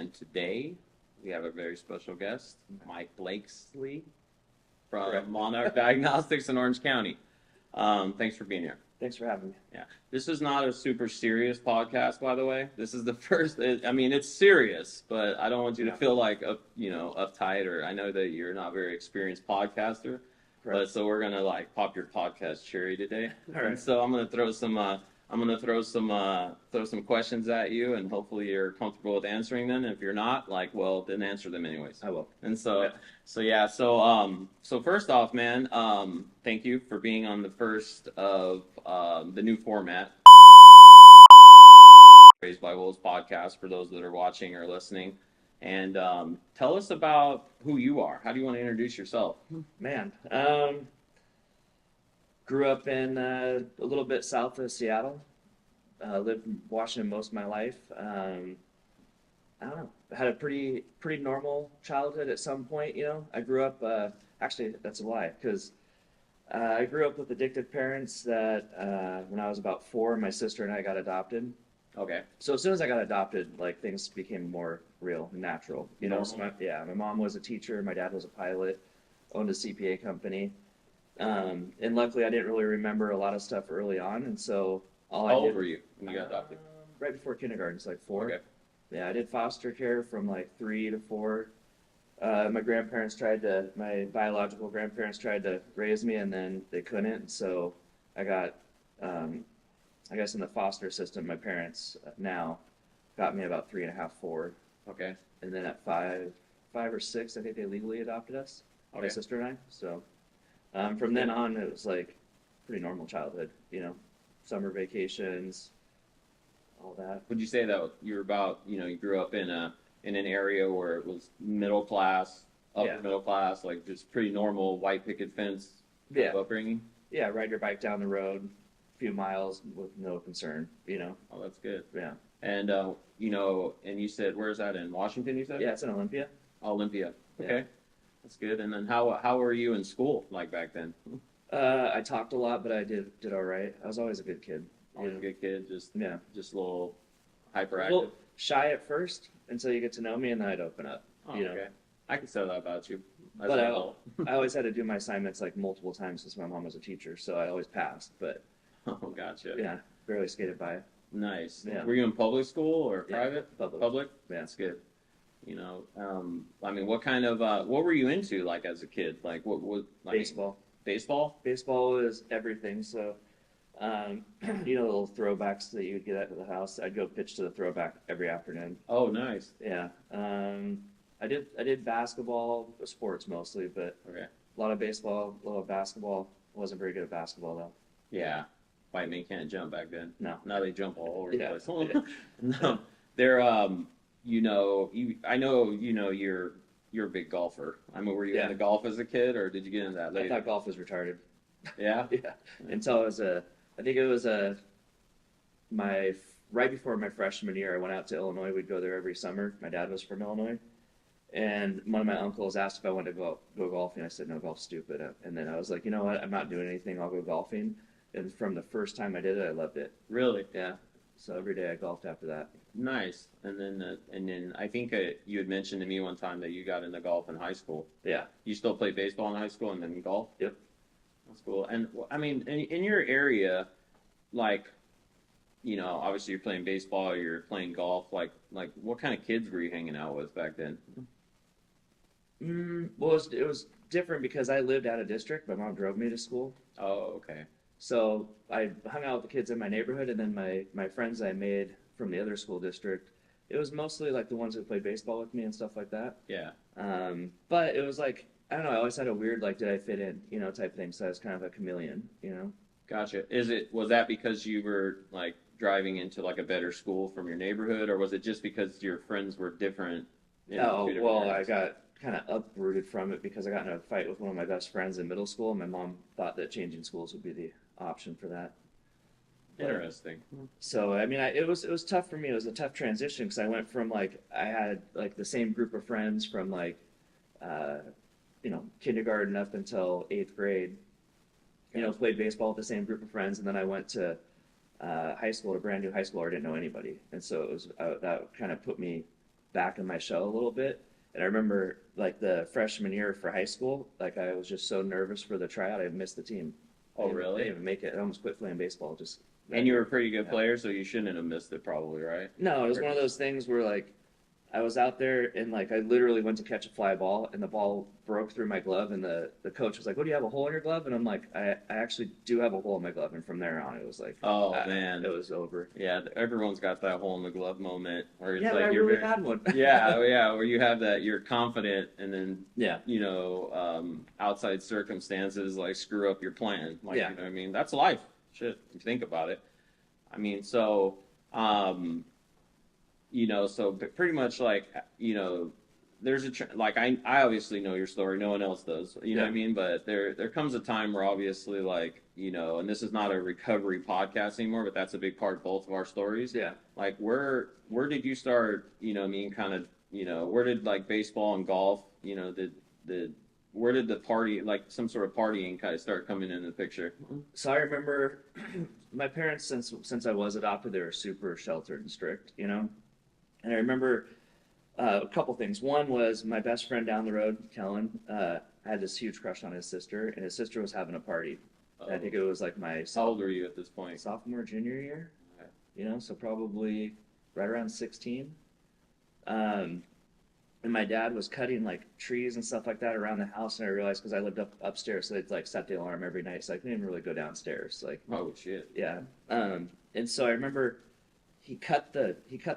And today we have a very special guest, Mike Blakesley from Monarch Diagnostics in Orange County. Thanks for being here. Thanks for having me. Yeah, this is not a super serious podcast, by the way. This is the first. I mean, it's serious, but I don't want you to feel like uptight. Or I know that you're not a very experienced podcaster, but so we're gonna like pop your podcast cherry today. All right. And so I'm gonna throw some questions at you, and hopefully you're comfortable with answering them. If you're not, then answer them anyways. I will. And so first off, man, thank you for being on the first of the new format, RZDxWLVS Podcast, for those that are watching or listening. And tell us about who you are. How do you want to introduce yourself? Man, grew up in a little bit south of Seattle. Lived in Washington most of my life. I don't know. Had a pretty normal childhood at some point. I grew up. Actually, that's a lie, because I grew up with addictive parents. That when I was about 4, my sister and I got adopted. Okay. So as soon as I got adopted, things became more real and natural. So my mom was a teacher. My dad was a pilot. Owned a CPA company. And luckily, I didn't really remember a lot of stuff early on, and so. How old were you when you got adopted? Right before kindergarten, so 4. Okay. Yeah, I did foster care from 3 to 4. My biological grandparents tried to raise me, and then they couldn't. So I got, I guess in the foster system, my parents now got me about 3.5, 4. Okay. And then at 5 or 6, I think they legally adopted us, my sister and I. So from then on, it was pretty normal childhood, Summer vacations, all that. Would you say that you're about, you grew up in an area where it was middle class, upper middle class, just pretty normal white picket fence upbringing? Yeah, ride your bike down the road a few miles with no concern, Oh, that's good. Yeah. And, and you said, where's that, in Washington, you said? Yeah, it's in Olympia. Olympia. Okay. Yeah. That's good. And then how were you in school back then? I talked a lot, but I did all right. I was always a good kid. Always a good kid, just a little hyperactive. Well, shy at first until you get to know me, and then I'd open up. Okay. I can say that about you. But I always had to do my assignments multiple times since my mom was a teacher, so I always passed. But oh, gotcha. Yeah, barely skated by. Nice. Yeah. Were you in public school or private? Public. Yeah, that's good. I mean, what kind of what were you into as a kid? What Baseball. Baseball? Baseball was everything. So, little throwbacks that you would get out of the house. I'd go pitch to the throwback every afternoon. Oh, nice. Yeah. I did basketball, sports mostly, but a lot of baseball, a little basketball. Wasn't very good at basketball though. Yeah. White men can't jump back then. No. Now they jump all over the place. Yeah. No. They're I know you're a big golfer. I mean, were you into golf as a kid, or did you get into that later? I thought golf was retarded. Yeah? Yeah. Until I think it was right before my freshman year, I went out to Illinois. We'd go there every summer. My dad was from Illinois. And one of my uncles asked if I wanted to go golfing. I said, no, golf's stupid. And then I was like, you know what? I'm not doing anything. I'll go golfing. And from the first time I did it, I loved it. Really? Yeah. So every day I golfed after that. Nice. And then I think you had mentioned to me one time that you got into golf in high school. Yeah. You still played baseball in high school and then golf? Yep. That's cool. And I mean, in your area, obviously you're playing baseball, you're playing golf. What kind of kids were you hanging out with back then? Well, it was different because I lived out of district. My mom drove me to school. Oh, okay. So I hung out with the kids in my neighborhood, and then my friends I made from the other school district, it was mostly the ones who played baseball with me and stuff like that. Yeah. But it was I don't know, I always had a weird did I fit in, type thing. So I was kind of a chameleon, Gotcha. Was that because you were driving into a better school from your neighborhood, or was it just because your friends were different? I got kind of uprooted from it because I got in a fight with one of my best friends in middle school, and my mom thought that changing schools would be the option for that. Interesting. So I mean, it was tough for me. It was a tough transition because I went from I had the same group of friends from kindergarten up until 8th grade. Played baseball with the same group of friends, and then I went to high school, a brand new high school. I didn't know anybody, and so it was that kind of put me back in my shell a little bit. And I remember like the freshman year for high school, like I was just so nervous for the tryout, I missed the team. Oh, really? I didn't even make it. I almost quit playing baseball. Just And you were a pretty good player, so you shouldn't have missed it, probably, right? No, it was one of those things where like I was out there and like I literally went to catch a fly ball and the ball broke through my glove and the coach was like, "What, do you have a hole in your glove?" And I'm like, I actually do have a hole in my glove. And from there on, it was like, oh man, it was over. Yeah, everyone's got that hole in the glove moment, or it's Yeah, like I you're really had one. yeah, where you have that, you're confident, and then Yeah. outside circumstances like screw up your plan. Like, Yeah. you know what I mean? That's life. Shit, if you think about it. I mean, so so pretty much like, there's like I obviously know your story. No one else does. You know what I mean? But there comes a time where obviously like, and this is not a recovery podcast anymore, but that's a big part of both of our stories. Yeah. Like where did you start? Kind of, where did like baseball and golf? Where did the party, like some sort of partying, kind of start coming into the picture? So I remember my parents, since I was adopted, they were super sheltered and strict, And I remember a couple things. One was my best friend down the road, Kellen. I had this huge crush on his sister, and his sister was having a party. Oh. I think it was like How old are you at this point? Sophomore, junior year. Okay. So probably right around 16. And my dad was cutting like trees and stuff like that around the house, and I realized because I lived upstairs, so they'd like set the alarm every night, so I couldn't even really go downstairs. Like, oh shit. Yeah. And so I remember he cut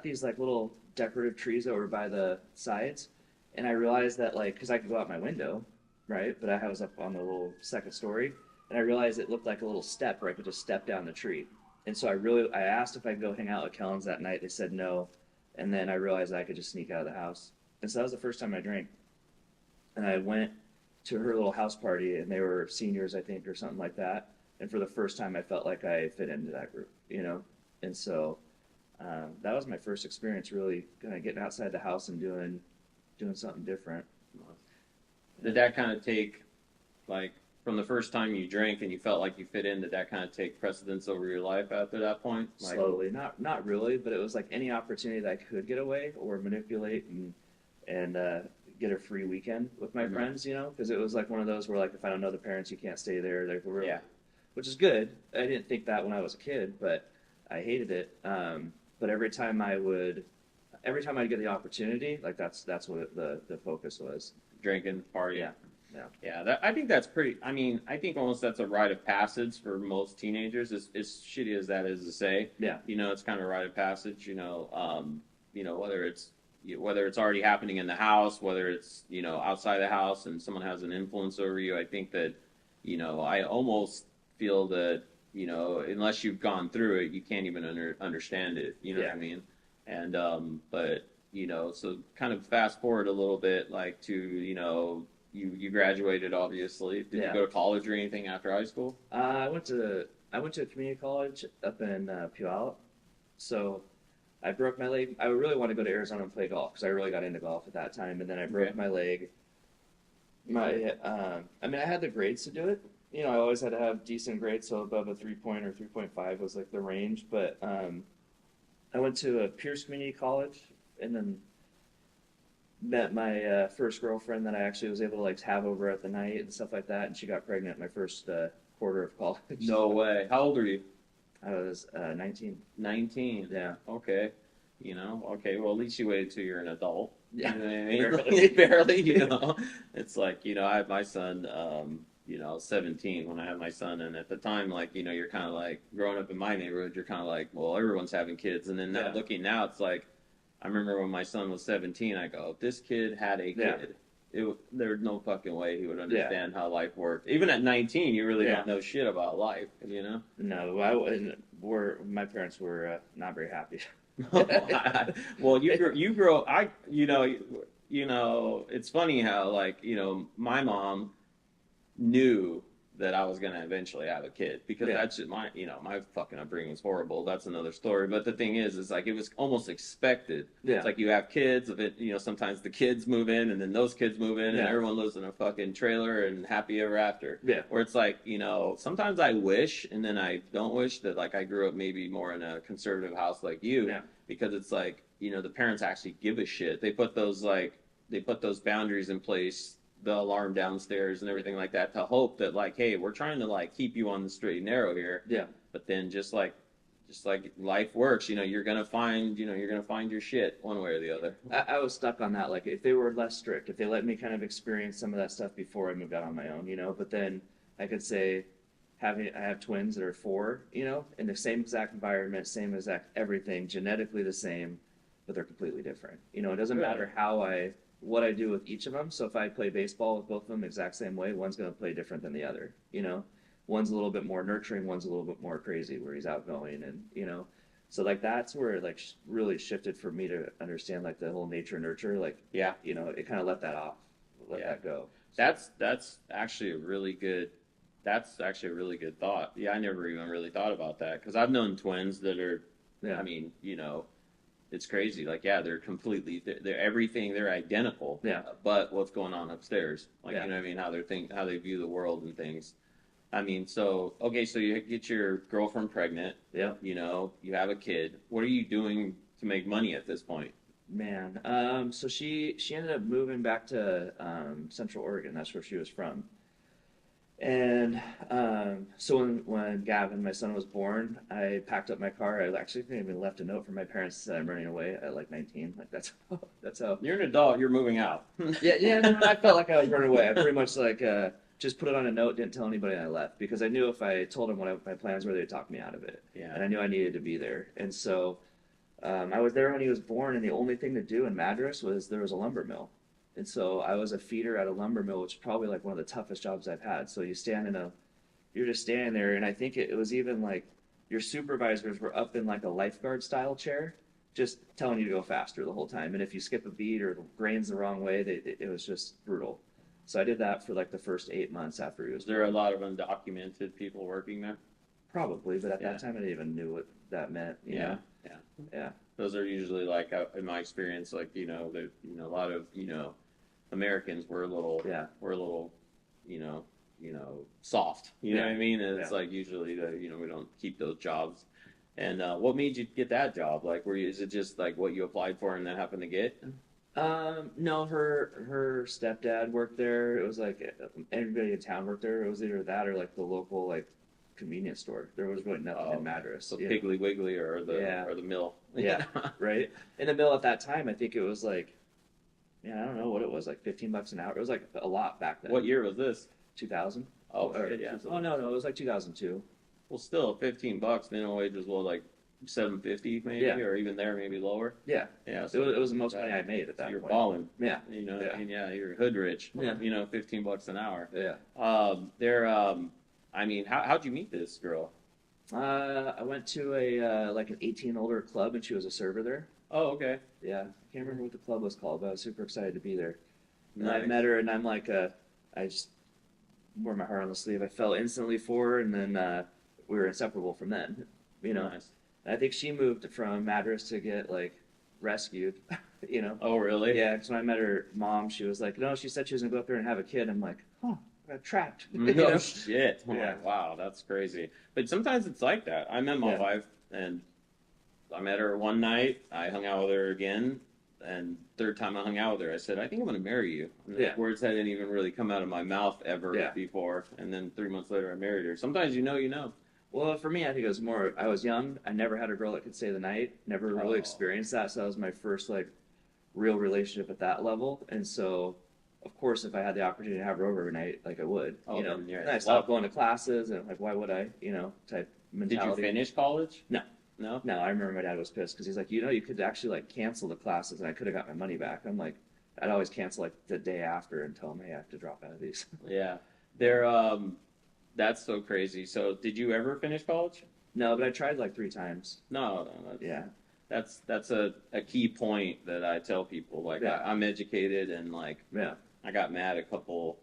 these like little decorative trees that were by the sides, and I realized that like because I could go out my window, right? But I was up on the little second story, and I realized it looked like a little step where I could just step down the tree. And so I asked if I could go hang out with Kellen's that night. They said no, and then I realized I could just sneak out of the house. And so that was the first time I drank. And I went to her little house party, and they were seniors, I think, or something like that. And for the first time, I felt like I fit into that group, And so that was my first experience really kind of getting outside the house and doing something different. Did that kind of take, like, from the first time you drank and you felt like you fit in, did that kind of take precedence over your life after that point? Like, slowly, not really, but it was like any opportunity that I could get away or manipulate and get a free weekend with my friends, because it was like one of those where like if I don't know the parents, you can't stay there. Which is good. I didn't think that when I was a kid, but I hated it. But every time I'd get the opportunity, like that's what the focus was. Drinking, party. Yeah. I think that's pretty. I mean, I think almost that's a rite of passage for most teenagers. As shitty as that is to say. Yeah. It's kind of a rite of passage. Whether it's already happening in the house, whether it's outside the house, and someone has an influence over you. I think that I almost feel that unless you've gone through it, you can't even understand it. You know what I mean? And but so kind of fast forward a little bit, like to you graduated, obviously. Did you go to college or anything after high school? I went to a community college up in Puyallup. So I broke my leg. I really wanted to go to Arizona and play golf because I really got into golf at that time, and then I broke my leg. I had the grades to do it. I always had to have decent grades, so above a 3.0 or 3.5 was like the range. But I went to a Pierce Community College, and then met my first girlfriend that I actually was able to like have over at the night and stuff like that, and she got pregnant my first quarter of college. No way. How old are you? I was 19. 19? Yeah. Okay. Okay, well, at least you waited till you're an adult. Yeah. You know what I mean? Barely, It's like, I had my son, I was 17 when I had my son, and at the time, like, you're kind of like, growing up in my neighborhood, you're kind of like, well, everyone's having kids, and then now, looking now, it's like, I remember when my son was 17, I go, if this kid had a kid, there's no fucking way he would understand how life worked. Even at 19, you really don't know shit about life, No, my parents were not very happy. Well, you grow. It's funny how like my mom knew that I was going to eventually have a kid because that's just my fucking upbringing was horrible. That's another story. But the thing is like it was almost expected. Yeah. It's like you have kids of it. Sometimes the kids move in and then those kids move in and everyone lives in a fucking trailer and happy ever after. Yeah. Where it's like, sometimes I wish and then I don't wish that like I grew up maybe more in a conservative house like you. Yeah. Because it's like, the parents actually give a shit. They put those boundaries in place, the alarm downstairs and everything like that, to hope that like, hey, we're trying to like keep you on the straight and narrow here. Yeah. But then just like life works, you're gonna find your shit one way or the other. I was stuck on that. Like, if they were less strict, if they let me kind of experience some of that stuff before I moved out on my own, but then I could say, I have twins that are 4, in the same exact environment, same exact everything, genetically the same, but they're completely different. It doesn't matter what I do with each of them. So if I play baseball with both of them the exact same way, one's going to play different than the other. One's a little bit more nurturing, one's a little bit more crazy, where he's outgoing, and so like that's where it like really shifted for me to understand like the whole nature nurture. Like, yeah, it kind of let that go. That's actually a really good. That's actually a really good thought. Yeah, I never even really thought about that, because I've known twins that are. Yeah. I mean, it's crazy. Like, yeah, they're everything. They're identical. Yeah. But what's going on upstairs? Like, you know what I mean? How they view the world and things. I mean, so you get your girlfriend pregnant. Yeah. You have a kid. What are you doing to make money at this point? Man, so she ended up moving back to Central Oregon. That's where she was from. And so when Gavin, my son, was born, I packed up my car. I actually even left a note for my parents that said I'm running away at like 19. Like, that's how. You're an adult. You're moving out. Yeah. No, I felt like I was running away. I pretty much like just put it on a note, didn't tell anybody I left, because I knew if I told them what my plans were, they'd talk me out of it. Yeah. And I knew I needed to be there. And so I was there when he was born, and the only thing to do in Madras was there was a lumber mill. And so I was a feeder at a lumber mill, which is probably like one of the toughest jobs I've had. So you're just standing there, and I think it was even like your supervisors were up in like a lifeguard style chair, just telling you to go faster the whole time. And if you skip a beat or the grain's the wrong way, it was just brutal. So I did that for like the first 8 months after he was born. There are a lot of undocumented people working there? Probably, but at that time I didn't even knew what that meant. Yeah. Those are usually like, in my experience, like, a lot of, Americans were a little, soft, you know what I mean? And it's like, usually, we don't keep those jobs. And what made you get that job? Like, is it just like what you applied for and then happened to get? No, her stepdad worked there. It was like everybody in town worked there. It was either that or like the local like convenience store. There was really nothing in Madras. So Piggly Wiggly or the mill. Yeah, right. In the mill at that time, I think it was like, I don't know what it was, like $15 an hour. It was like a lot back then. What year was this? 2000. Oh, yeah. Oh no, it was like 2002. Well, still $15. Minimum wage was like $7.50 maybe, or even there, maybe lower. Yeah. So it was the most money I made at that point. You're balling. Yeah. I mean, you're hood rich. Yeah. $15 an hour. Yeah. I mean, how'd you meet this girl? I went to a like an 18 older club, and she was a server there. Oh, okay. Yeah, I can't remember what the club was called, but I was super excited to be there. And nice. I met her, and I'm like, I just wore my heart on the sleeve. I fell instantly for her, and then we were inseparable from then. Nice. I think she moved from Madras to get like rescued. Oh, really? Yeah, because when I met her mom, she was like, no, she said she was gonna go up there and have a kid. I'm like, oh, I got trapped. No shit. Yeah. Like, wow, that's crazy. But sometimes it's like that. I met my wife, and I met her one night. I hung out with her again, and third time I hung out with her, I said, I think I'm going to marry you. And words hadn't even really come out of my mouth ever before. And then 3 months later, I married her. Sometimes you know. Well, for me, I think it was more, I was young. I never had a girl that could stay the night. Never really experienced that. So that was my first, like, real relationship at that level. And so, of course, if I had the opportunity to have her over every night, like, I would. And I stopped going to classes, and, like, why would I, type mentality. Did you finish college? No. No? No, I remember my dad was pissed because he's like, you could actually like cancel the classes and I could have got my money back. I'm like, I'd always cancel like the day after and tell him, hey, I have to drop out of these. Yeah. That's so crazy. So did you ever finish college? No, but I tried like 3 times. No. That's a key point that I tell people. Like, I'm educated, and like, I got mad a couple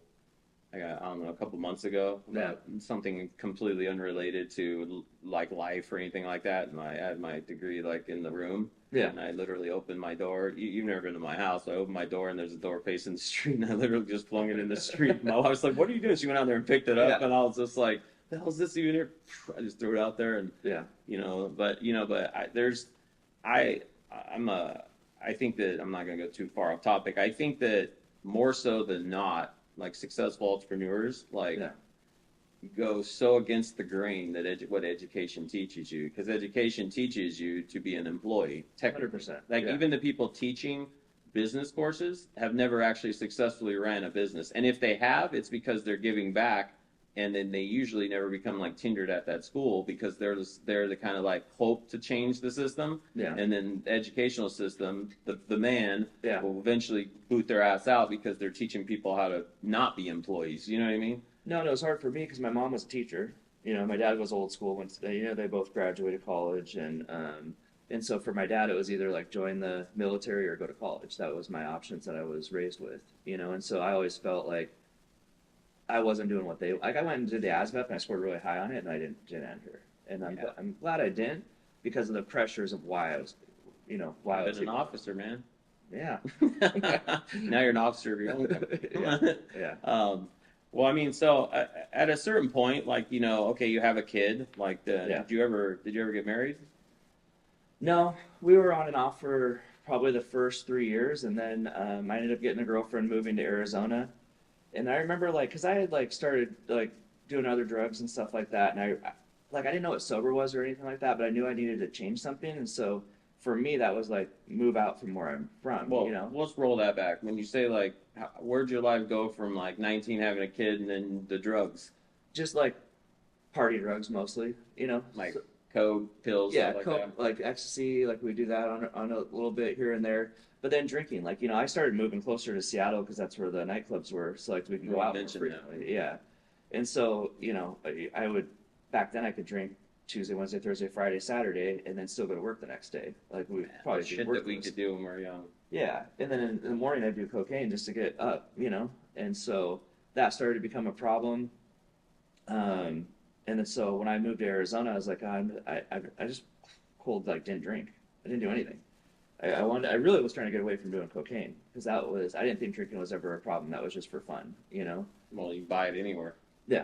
months ago about something completely unrelated to like life or anything like that. And I had my degree like in the room. Yeah. And I literally opened my door. You've never been to my house. I opened my door, and there's a door facing the street, and I literally just flung it in the street. My wife was like, what are you doing? She went out there and picked it up, and I was just like, the hell is this even here? I just threw it out there, and I think that I'm not going to go too far off topic. I think that more so than not, like successful entrepreneurs, like go so against the grain that what education teaches you, because education teaches you to be an employee. 100%. Like Yeah. even the people teaching business courses have never actually successfully ran a business, and if they have, it's because they're giving back, and then they usually never become like tenured at that school because they're the kind of like hope to change the system. Yeah. And then the educational system, the man Yeah. will eventually boot their ass out because they're teaching people how to not be employees. You know what I mean? No, it was hard for me because my mom was a teacher. You know, my dad was old school. They both graduated college, and so for my dad, it was either like join the military or go to college. That was my options that I was raised with. You know, and so I always felt like I wasn't doing what they like. I went and did the ASVAB and I scored really high on it, and I didn't enter. And I'm glad I didn't because of the pressures of why I was, why I was an officer, man. Yeah. Now you're an officer of your own company. Yeah. Well, I mean, so at a certain point, like okay, you have a kid. Like, did you ever get married? No, we were on and off for probably the first 3 years, and then I ended up getting a girlfriend, moving to Arizona. And I remember because I had started doing other drugs and stuff like that, and I didn't know what sober was or anything like that, but I knew I needed to change something, and so for me that was move out from where I'm from. Well, let's roll that back. When you say where'd your life go from 19 having a kid and then the drugs? Just party drugs mostly, Like coke, pills, yeah, stuff coke, that. Ecstasy, we do that on a little bit here and there. But then drinking, I started moving closer to Seattle because that's where the nightclubs were, so we can go out more frequently. Yeah, and so I would back then I could drink Tuesday, Wednesday, Thursday, Friday, Saturday, and then still go to work the next day. We probably shit that we could do when we were young. Yeah, and then in the morning I'd do cocaine just to get up, and so that started to become a problem. And then so when I moved to Arizona, I was like, I just didn't drink. I didn't do anything. I really was trying to get away from doing cocaine because I didn't think drinking was ever a problem. That was just for fun, Well, you can buy it anywhere. Yeah,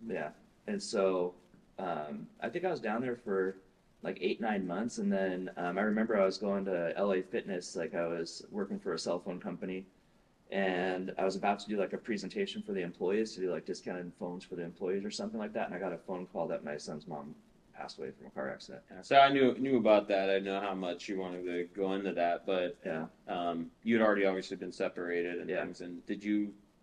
yeah. And so I think I was down there for 8-9 months, and then I remember I was going to LA Fitness. I was working for a cell phone company, and I was about to do a presentation for the employees to do discounted phones for the employees or something like that. And I got a phone call that my son's mom passed away from a car accident. So I knew about that. I know how much you wanted to go into that, but yeah, you'd already obviously been separated and things. And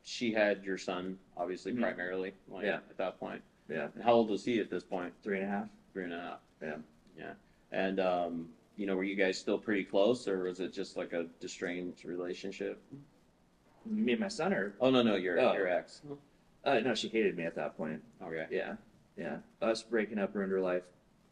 she had your son obviously primarily at that point. Yeah. And how old was he at this point? 3.5. 3.5. Yeah. Yeah. And were you guys still pretty close, or was it just a estranged relationship? Me and my son, or oh no, your ex. No, she hated me at that point. Okay. Yeah. Us breaking up ruined her life,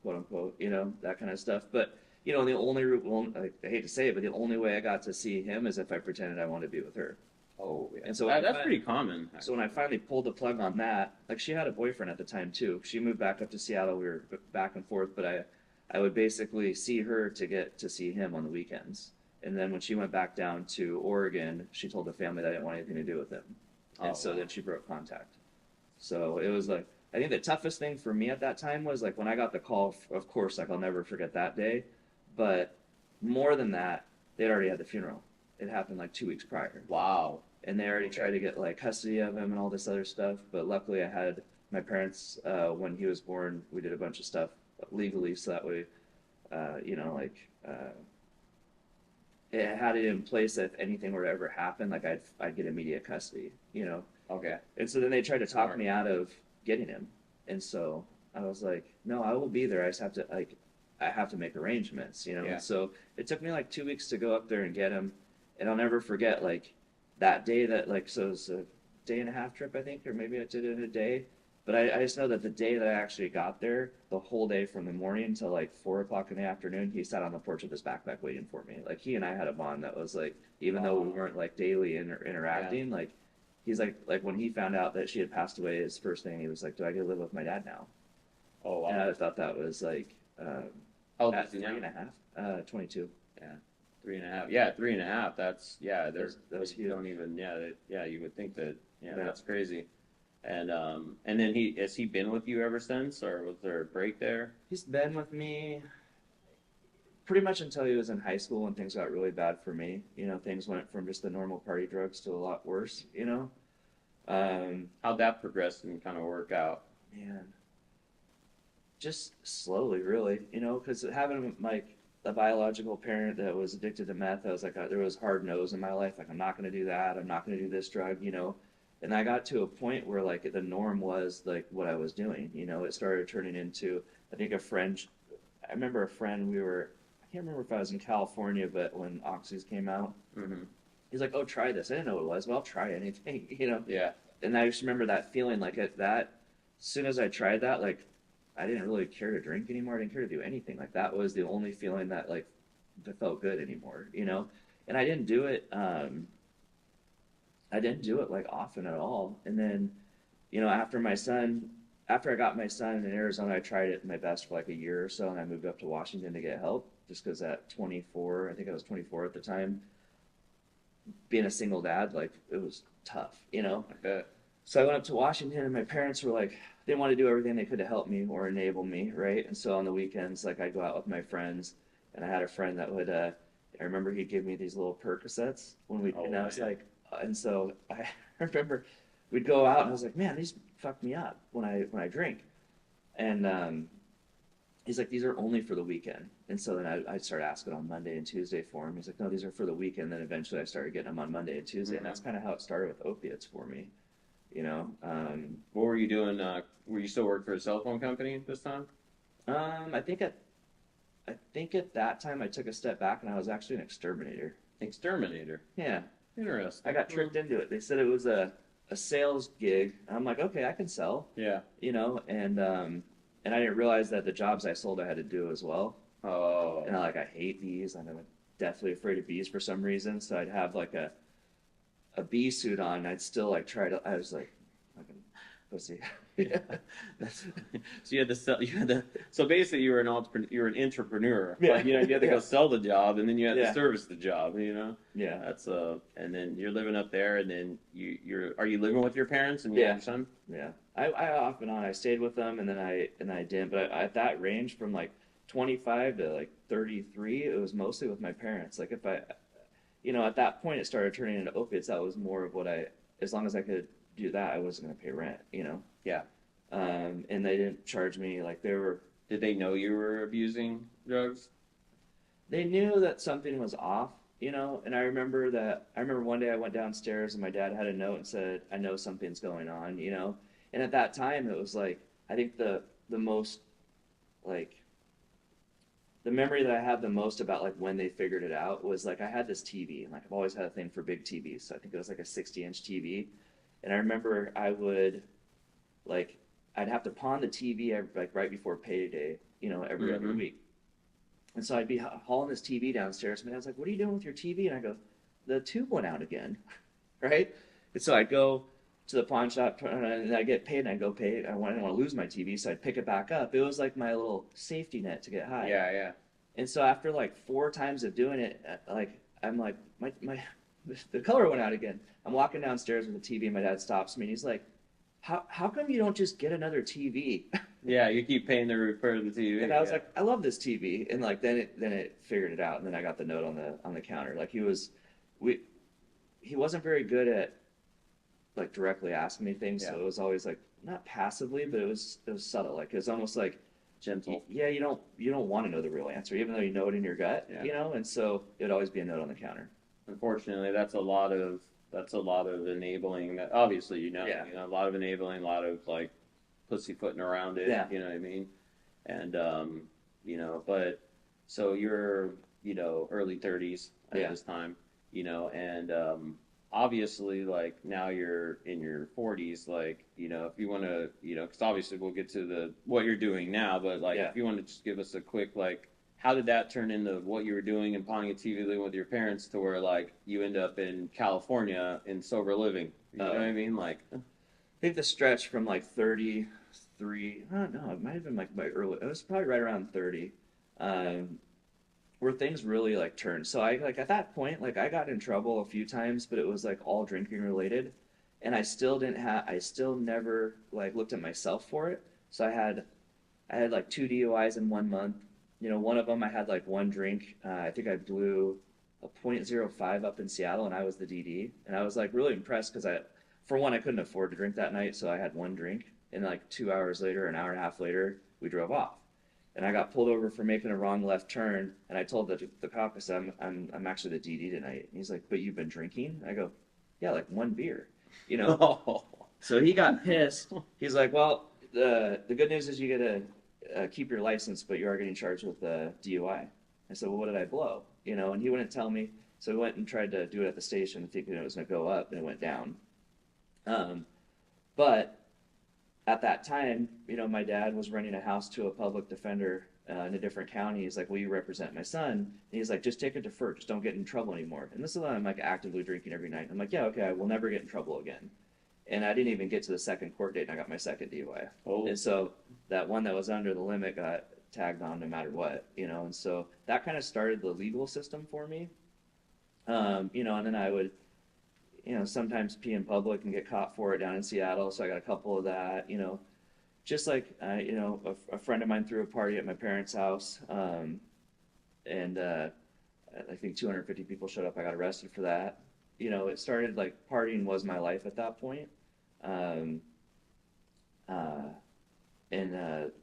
quote unquote. That kind of stuff. But the only I hate to say it, but the only way I got to see him is if I pretended I wanted to be with her. Oh, yeah. And so that's pretty common. So when I finally pulled the plug on that, she had a boyfriend at the time too. She moved back up to Seattle. We were back and forth, but I would basically see her to get to see him on the weekends. And then when she went back down to Oregon, she told the family that I didn't want anything to do with him. And so then she broke contact. So it was I think the toughest thing for me at that time was when I got the call, of course, I'll never forget that day. But more than that, they'd already had the funeral. It happened 2 weeks prior. Wow. And they already tried to get custody of him and all this other stuff. But luckily I had my parents, when he was born, we did a bunch of stuff legally so that way, it had it in place that if anything were to ever happen, I'd get immediate custody, Okay. And so then they tried to talk me out of getting him. And so I was like, no, I will be there. I just have to I have to make arrangements, Yeah. And so it took me 2 weeks to go up there and get him. And I'll never forget that day that so it was a day and a half trip, I think, or maybe I did it in a day. But I just know that the day that I actually got there, the whole day from the morning until 4 o'clock in the afternoon, he sat on the porch with his backpack waiting for me. He and I had a bond that was even though we weren't daily interacting, he's when he found out that she had passed away, his first thing he was do I get to live with my dad now? Oh wow. And I thought that was how old at is he 3.5, 22. Yeah. 3.5. Yeah, 3.5. That's that was huge. Don't even you would think that that's crazy. And then has he been with you ever since, or was there a break there? He's been with me pretty much until he was in high school when things got really bad for me. You know, things went from just the normal party drugs to a lot worse, you know? How'd that progress and kind of work out? Man, just slowly, really, you know, because having like a biological parent that was addicted to meth, I was like, there was hard no's in my life. Like, I'm not going to do that. I'm not going to do this drug, you know? And I got to a point where like the norm was like what I was doing, you know? It started turning into, I think I remember a friend, I can't remember if I was in California, but when Oxys came out, Mm-hmm. he's like, oh, try this. I didn't know what it was. Well, I'll try anything, you know? Yeah. And I just remember that feeling like as soon as I tried that, like, I didn't really care to drink anymore. I didn't care to do anything. Like, that was the only feeling that felt good anymore, you know? And I didn't do it, like often at all. And then, you know, after I got my son in Arizona, I tried it my best for like a year or so, and I moved up to Washington to get help just because at 24, I think I was 24 at the time, being a single dad, like it was tough, you know? I bet. So I went up to Washington, and my parents were like, they wanted to do everything they could to help me or enable me, right? And so on the weekends, like I'd go out with my friends, and I had a friend that would, I remember he'd give me these little Percocets and I was like, and so I remember we'd go out, and I was like, man, these fuck me up when I drink. And he's like, these are only for the weekend. And so then I'd start asking on Monday and Tuesday for him. He's like, no, these are for the weekend. Then eventually I started getting them on Monday and Tuesday. Mm-hmm. And that's kind of how it started with opiates for me, you know? What were you doing? Were you still working for a cell phone company this time? I think at that time I took a step back, and I was actually an exterminator. Exterminator. Yeah. Interesting. I got tricked into it. They said it was a sales gig. I'm like, okay, I can sell. Yeah. You know, and I didn't realize that the jobs I sold I had to do as well. Oh. And I hate bees. I'm deathly afraid of bees for some reason. So I'd have like a bee suit on. And I'd still like try to. I was like, fucking pussy. Yeah. So you had to sell. So basically, you were an entrepreneur. You were an entrepreneur. Yeah. Like, you know, you had to go sell the job, and then you had Yeah. to service the job. You know. Yeah. That's and then you're living up there, and then are you living with your parents and Yeah. your son? Yeah. I off and on. I stayed with them, and then I didn't. But at that range from like 25 to like 33, it was mostly with my parents. Like if you know, at that point it started turning into opiates. That was more of what as long as I could do that, I wasn't going to pay rent, you know? Yeah. And they didn't charge me like Did they know you were abusing drugs? they knew that something was off, you know? And I remember one day I went downstairs, and my dad had a note and said, I know something's going on, you know? And at that time it was like, I think the most like, the memory that I have the most about like when they figured it out was like I had this TV, and like I've always had a thing for big TVs. So I think it was like a 60-inch TV. And I remember I'd have to pawn the TV like right before payday, you know, every other week. And so I'd be hauling this TV downstairs. My dad's like, what are you doing with your TV? And I go, the tube went out again, right? And so I'd go to the pawn shop, and I get paid, and I go pay. I didn't want to lose my TV, so I'd pick it back up. It was like my little safety net to get high. Yeah, yeah. And so after like 4 times of doing it, like I'm like the color went out again. I'm walking downstairs with the TV, and my dad stops me, and he's like, how come you don't just get another TV? Yeah, you keep paying the repair of the TV. And I was like, I love this TV. And like then it figured it out, and then I got the note on the counter. Like he wasn't very good at like directly asking me things, so it was always like not passively, but it was subtle. Like it was almost like gentle. Yeah, you don't want to know the real answer, even though you know it in your gut, you know. And so it would always be a note on the counter. Unfortunately, that's a lot of enabling. That obviously you know, a lot of enabling, a lot of like pussyfooting around it. You know what I mean? And you know, but so you're early 30s at this time, you know, and obviously, like now you're in your 40s, like, you know, if you want to, you know, because obviously we'll get to what you're doing now, but like if you want to just give us a quick, like, how did that turn into what you were doing and pawning a TV living with your parents to where like you end up in California in sober living? You know what I mean? Like, I think the stretch from like 33, I don't know, it might have been like my early, it was probably right around 30. Where things really like turned. So I like at that point, like I got in trouble a few times, but it was like all drinking related, and I still never like looked at myself for it. So I had like 2 DUIs in 1 month. One of them I had like one drink. I think I blew a .05 up in Seattle, and I was the DD, and I was like really impressed because for one, I couldn't afford to drink that night, so I had one drink, and like 2 hours later, an hour and a half later, we drove off, and I got pulled over for making a wrong left turn, and I told the cop, I said, I'm actually the DD tonight, and he's like, but you've been drinking? I go, yeah, like one beer, So he got pissed. He's like, well, the good news is you get to keep your license, but you are getting charged with DUI. I said, well, what did I blow? And he wouldn't tell me. So we went and tried to do it at the station, thinking it was going to go up, and it went down. But at that time, my dad was renting a house to a public defender in a different county. He's like, will you represent my son? And he's like, just take it to FERC. Just don't get in trouble anymore. And this is when I'm like actively drinking every night. I'm like, yeah, okay, I will never get in trouble again. And I didn't even get to the second court date, and I got my second DUI. Oh. And so that one that was under the limit got tagged on no matter what, and so that kind of started the legal system for me. And then I would, sometimes pee in public and get caught for it down in Seattle. So I got a couple of that, just like, a friend of mine threw a party at my parents' house. And I think 250 people showed up. I got arrested for that. It started like partying was my life at that point. I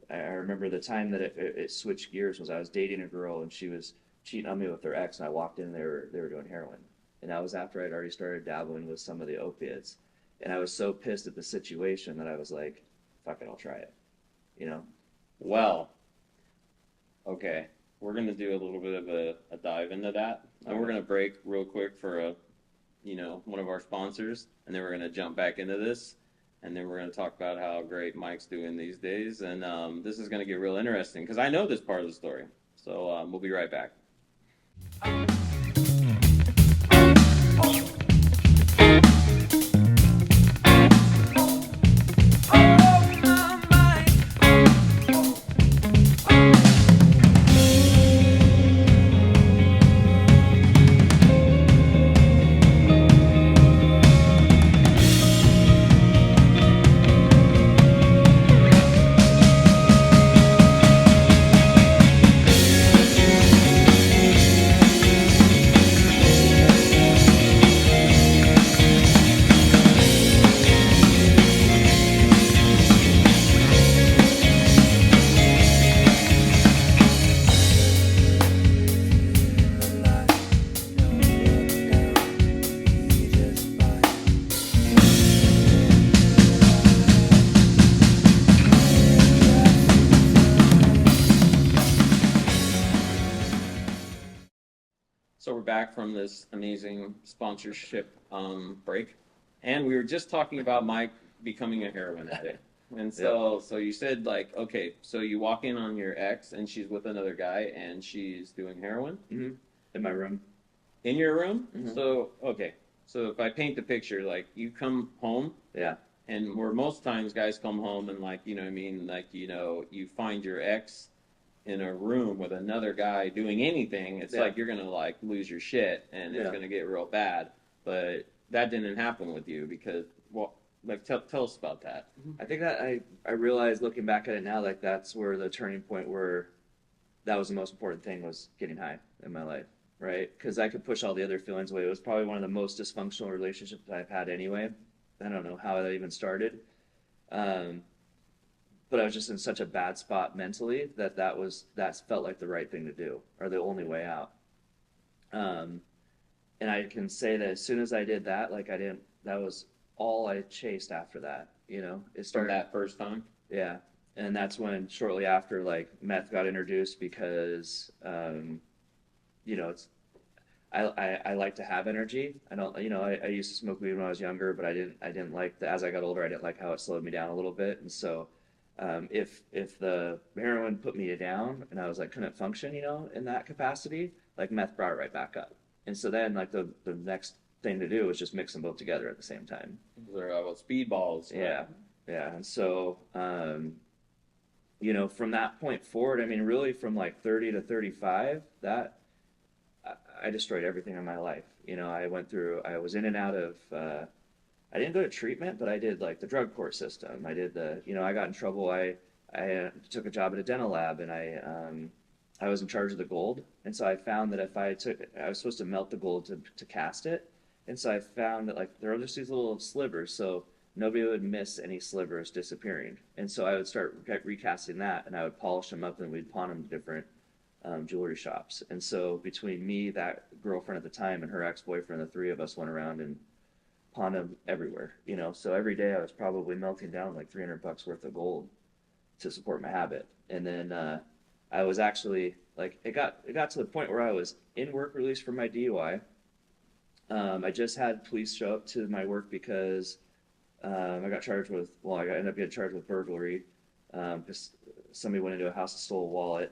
remember the time that it switched gears was I was dating a girl, and she was cheating on me with her ex, and I walked in, they were doing heroin. And that was after I'd already started dabbling with some of the opiates. And I was so pissed at the situation that I was like, fuck it, I'll try it. Well, okay. We're going to do a little bit of a dive into that. And we're going to break real quick for one of our sponsors, and then we're going to jump back into this, and then we're going to talk about how great Mike's doing these days, and this is going to get real interesting because I know this part of the story. So we'll be right back. So we're back from this amazing sponsorship break, and we were just talking about Mike becoming a heroin addict. And so you said, like, okay, so you walk in on your ex, and she's with another guy, and she's doing heroin? Mm-hmm. In my room. In your room? Mm-hmm. So, okay. So if I paint the picture, like, you come home. Yeah. And where most times guys come home and, like, you know what I mean? Like, you find your ex in a room with another guy doing anything, it's like you're going to, like, lose your shit, and it's going to get real bad. But that didn't happen with you because, well, like, tell us about that. I think that I realized looking back at it now, like, that's where the turning point where that was the most important thing was getting high in my life, right? Because I could push all the other feelings away. It was probably one of the most dysfunctional relationships I've had anyway. I don't know how that even started. But I was just in such a bad spot mentally that felt like the right thing to do, or the only way out. And I can say that as soon as I did that, like, that was all I chased after that, it started. From that first time? Yeah. And that's when shortly after, like, meth got introduced because, I like to have energy. I don't, I used to smoke weed when I was younger, but I didn't like as I got older, I didn't like how it slowed me down a little bit. And so, if the heroin put me down and I was like, couldn't function, in that capacity, like, meth brought it right back up. And so then, like, the next thing to do was just mix them both together at the same time. They're speedballs. Yeah. Yeah. And so, from that point forward, I mean, really from like 30 to 35, that I destroyed everything in my life. I was in and out of, I didn't go to treatment, but I did, like, the drug court system. I did I got in trouble. I took a job at a dental lab, and I was in charge of the gold. And so I found that if I was supposed to melt the gold to cast it. And so I found that like there are just these little slivers. So nobody would miss any slivers disappearing. And so I would start recasting that, and I would polish them up, and we'd pawn them to different jewelry shops. And so between me, that girlfriend at the time, and her ex-boyfriend, the three of us went around and pawned them everywhere, you know. So every day I was probably melting down like $300 worth of gold to support my habit. And then I was actually like, it got to the point where I was in work release for my DUI. I just had police show up to my work because I ended up getting charged with burglary because somebody went into a house and stole a wallet.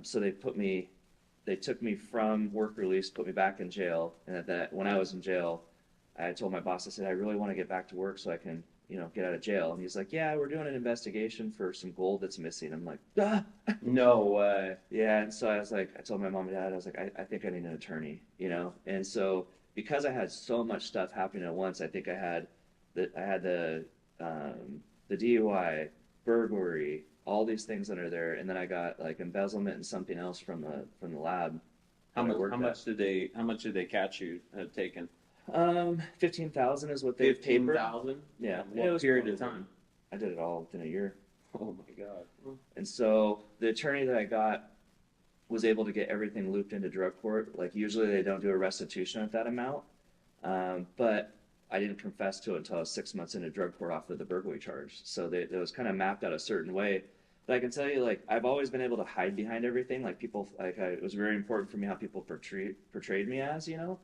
So they took me from work release, put me back in jail. And when I was in jail, I told my boss, I said, I really want to get back to work so I can, you know, get out of jail. And he's like, yeah, we're doing an investigation for some gold that's missing. I'm like, ah. No way. Yeah. And so I told my mom and dad, I was like, I think I need an attorney, you know? And so because I had so much stuff happening at once, I think I had the DUI, burglary, all these things under there. And then I got like embezzlement and something else from the lab. How much did they catch you had taken? 15,000 is what they paid. 15,000? Yeah. What period of time? I did it all within a year. Oh my God. And so the attorney that I got was able to get everything looped into drug court. Like usually they don't do a restitution at that amount. But I didn't confess to it until I was 6 months into drug court off of the burglary charge. So it was kind of mapped out a certain way. But I can tell you, like, I've always been able to hide behind everything. Like it was very important for me how people portrayed me as, you know?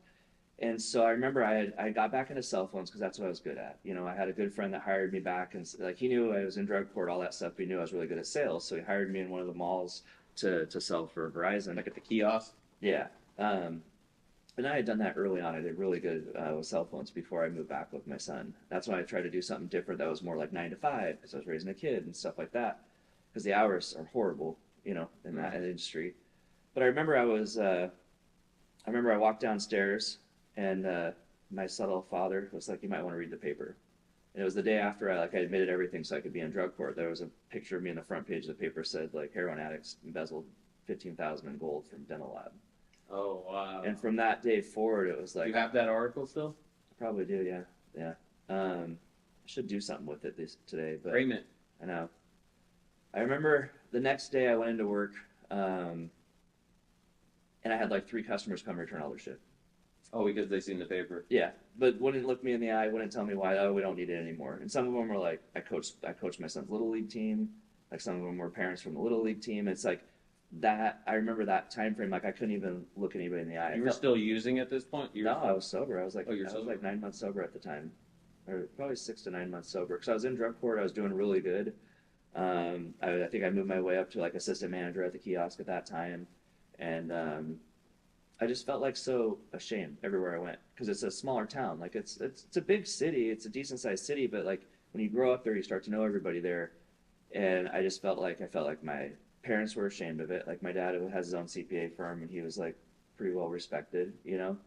And so I remember I got back into cell phones because that's what I was good at. You know, I had a good friend that hired me back, and like he knew I was in drug court, all that stuff. But he knew I was really good at sales, so he hired me in one of the malls to sell for Verizon. Like at the kiosk? Yeah. And I had done that early on. I did really good with cell phones before I moved back with my son. That's when I tried to do something different that was more like 9 to 5 because I was raising a kid and stuff like that. Because the hours are horrible, you know, in that industry. But I remember I walked downstairs. And my subtle father was like, you might want to read the paper. And it was the day after I admitted everything so I could be in drug court. There was a picture of me in the front page of the paper said, like, heroin addicts embezzled 15,000 in gold from dental lab. Oh, wow. And from that day forward, it was like... You have that article still? I probably do, yeah. Yeah. I should do something with it today. But frame it. I know. I remember the next day I went into work, and I had like 3 customers come return all their shit. Oh, because they seen the paper. Yeah, but wouldn't look me in the eye, wouldn't tell me why. Oh, we don't need it anymore. And some of them were like, I coached my son's little league team. Like some of them were parents from the little league team. It's like that. I remember that time frame. Like I couldn't even look anybody in the eye. You were still using at this point? No, I was sober. I was like, I was like 9 months sober at the time, or probably 6 to 9 months sober. Because I was in drug court. I was doing really good. I think I moved my way up to like assistant manager at the kiosk at that time, and I just felt like so ashamed everywhere I went because it's a smaller town. Like it's a big city. It's a decent sized city, but like when you grow up there, you start to know everybody there. And I just felt like my parents were ashamed of it. Like my dad has his own CPA firm, and he was like pretty well respected, you know.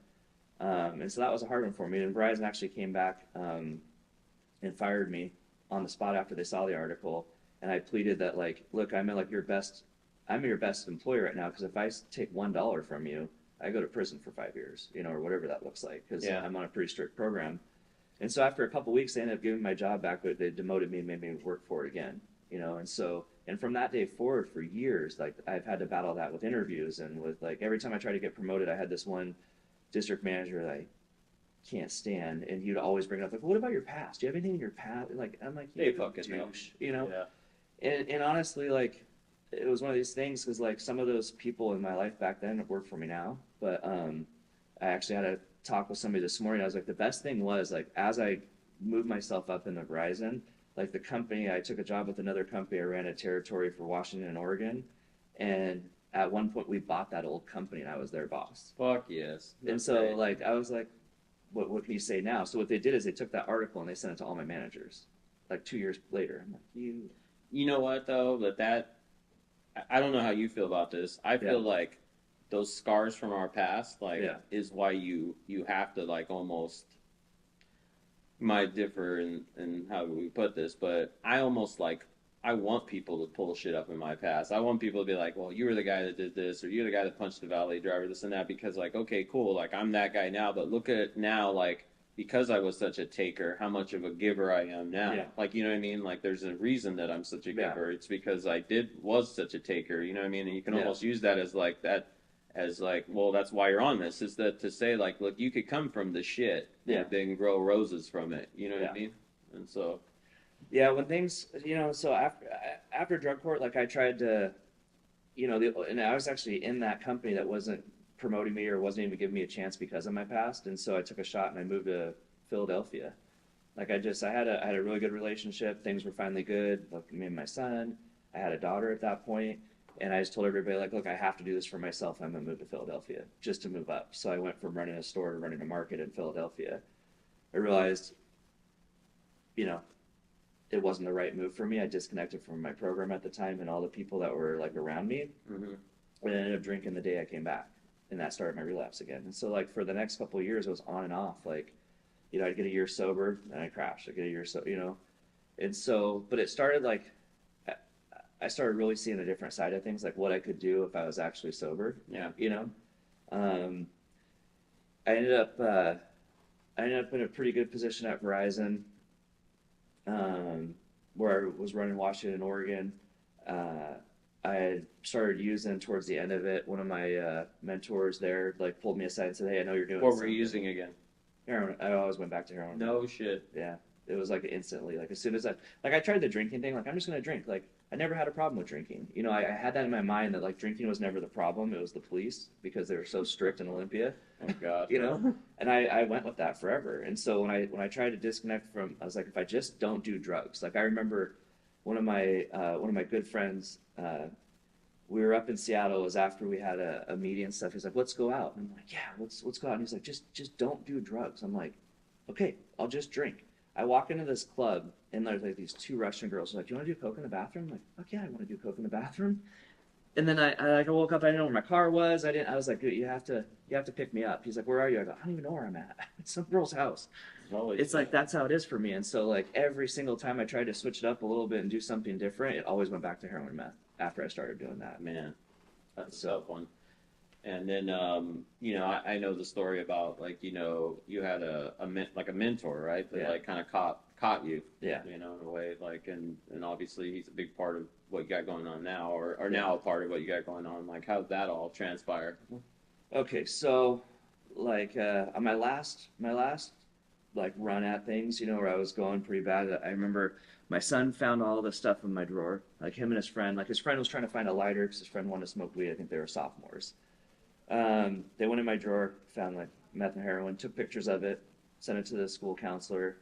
And so that was a hard one for me. And Verizon actually came back and fired me on the spot after they saw the article. And I pleaded that like, look, I'm your best employer right now because if I take $1 from you, I go to prison for 5 years, you know, or whatever that looks like, because I'm on a pretty strict program. And so after a couple of weeks, they ended up giving my job back, but they demoted me and made me work for it again, you know. And from that day forward for years, like I've had to battle that with interviews and with like every time I try to get promoted, I had this one district manager that I can't stand, and he'd always bring it up like, what about your past? Do you have anything in your past? Like I'm like, hey, fucking douche, you know. Yeah. And honestly, like, it was one of these things because like some of those people in my life back then have worked for me now, but I actually had a talk with somebody this morning. I was like, the best thing was like as I moved myself up in the Verizon, like the company, I took a job with another company. I ran a territory for Washington and Oregon, and at one point we bought that old company and I was their boss. Fuck yes. And so great. Like I was like, what can you say now? So what they did is they took that article and they sent it to all my managers like 2 years later. I'm like, you know what though, that I don't know how you feel about this. I feel like those scars from our past, like, is why you have to, like, almost, might differ in how we put this, but I almost, like, I want people to pull shit up in my past. I want people to be like, well, you were the guy that did this, or you're the guy that punched the valet driver, this and that, because like, okay, cool, like I'm that guy now, but look at it now, like because I was such a taker, how much of a giver I am now. Yeah. Like, you know what I mean? Like there's a reason that I'm such a Yeah. giver. It's because was such a taker, you know what I mean? And you can Yeah. almost use that as like well, that's why you're on this, is that to say like, look, you could come from the shit Yeah. and then grow roses from it. You know what Yeah. I mean? And so Yeah, when things, so after drug court, like I tried to, and I was actually in that company that wasn't promoting me or wasn't even giving me a chance because of my past, and so I took a shot and I moved to Philadelphia. Like I had a really good relationship. Things were finally good. Like me and my son, I had a daughter at that point, and I just told everybody like, look, I have to do this for myself. I'm gonna move to Philadelphia just to move up. So I went from running a store to running a market in Philadelphia. I realized, it wasn't the right move for me. I disconnected from my program at the time and all the people that were like around me. mm-hmm. And I ended up drinking the day I came back, and that started my relapse again. And so like for the next couple of years, it was on and off. Like, I'd get a year sober, and I crashed. I'd get a year and so, but it started like I started really seeing a different side of things, like what I could do if I was actually sober. Yeah. I ended up in a pretty good position at Verizon. Where I was running Washington, Oregon. I had started using towards the end of it. One of my mentors there like pulled me aside and said, "Hey, I know you're doing." What were you using again? Heroin. I always went back to heroin. No shit. Yeah, it was like instantly. Like as soon as I tried the drinking thing. Like I'm just gonna drink. Like I never had a problem with drinking. I had that in my mind that like drinking was never the problem. It was the police because they were so strict in Olympia. Oh God. And I went with that forever. And so when I tried to disconnect from, I was like, if I just don't do drugs. Like I remember one of my good friends, we were up in Seattle. It was after we had a meeting and stuff. He's like, let's go out. And I'm like, yeah, let's go out. And he's like, just don't do drugs. I'm like, okay, I'll just drink. I walk into this club and there's like these two Russian girls. They're like, do you want to do coke in the bathroom? I'm like, fuck yeah, I want to do coke in the bathroom. And then I woke up. I didn't know where my car was. I was like, dude, you have to pick me up. He's like, where are you? I go, I don't even know where I'm at. It's some girl's house. It's like that's how it is for me. And so like every single time I tried to switch it up a little bit and do something different, it always went back to heroin and meth after I started doing that. Man, that's a tough one. And then I know the story about like you had a mentor, right? That like kind of caught you. Yeah. In a way, like and obviously he's a big part of what you got going on now, or now a part of what you got going on. Like how'd that all transpire? Okay, so like on my last like run at things, where I was going pretty bad. I remember my son found all the stuff in my drawer, like him and his friend. Like his friend was trying to find a lighter because his friend wanted to smoke weed. I think they were sophomores. They went in my drawer, found like meth and heroin, took pictures of it, sent it to the school counselor.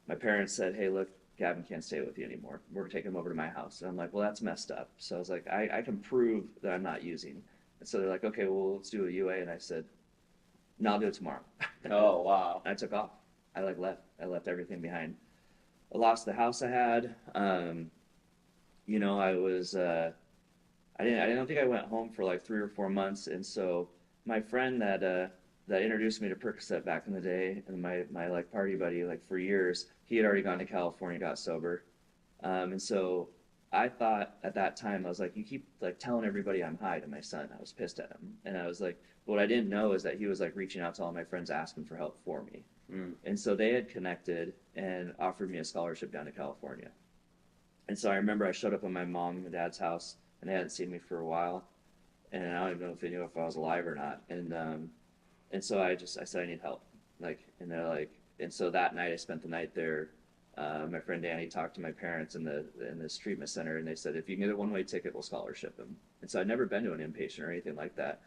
My parents said, hey, look, Gavin can't stay with you anymore. We're taking him over to my house. And I'm like, well, that's messed up. So I was like, I can prove that I'm not using. And so they're like, okay, well, let's do a UA. And I said, no, I'll do it tomorrow. Oh, wow. And I took off. I left everything behind. I lost the house I had. I was, I don't think I went home for like 3 or 4 months. And so my friend that introduced me to Percocet back in the day, and my like party buddy, like for years, he had already gone to California, got sober. And so I thought at that time, I was like, you keep like telling everybody I'm high to my son. I was pissed at him. And I was like, what I didn't know is that he was like reaching out to all my friends asking for help for me. And so they had connected and offered me a scholarship down to California. And so I remember I showed up at my mom and dad's house, and they hadn't seen me for a while. And I don't even know if they knew if I was alive or not. And so I said, I need help. And they're like, and so that night I spent the night there. My friend Danny talked to my parents in this treatment center, and they said, if you can get a one-way ticket, we'll scholarship him. And so I'd never been to an inpatient or anything like that.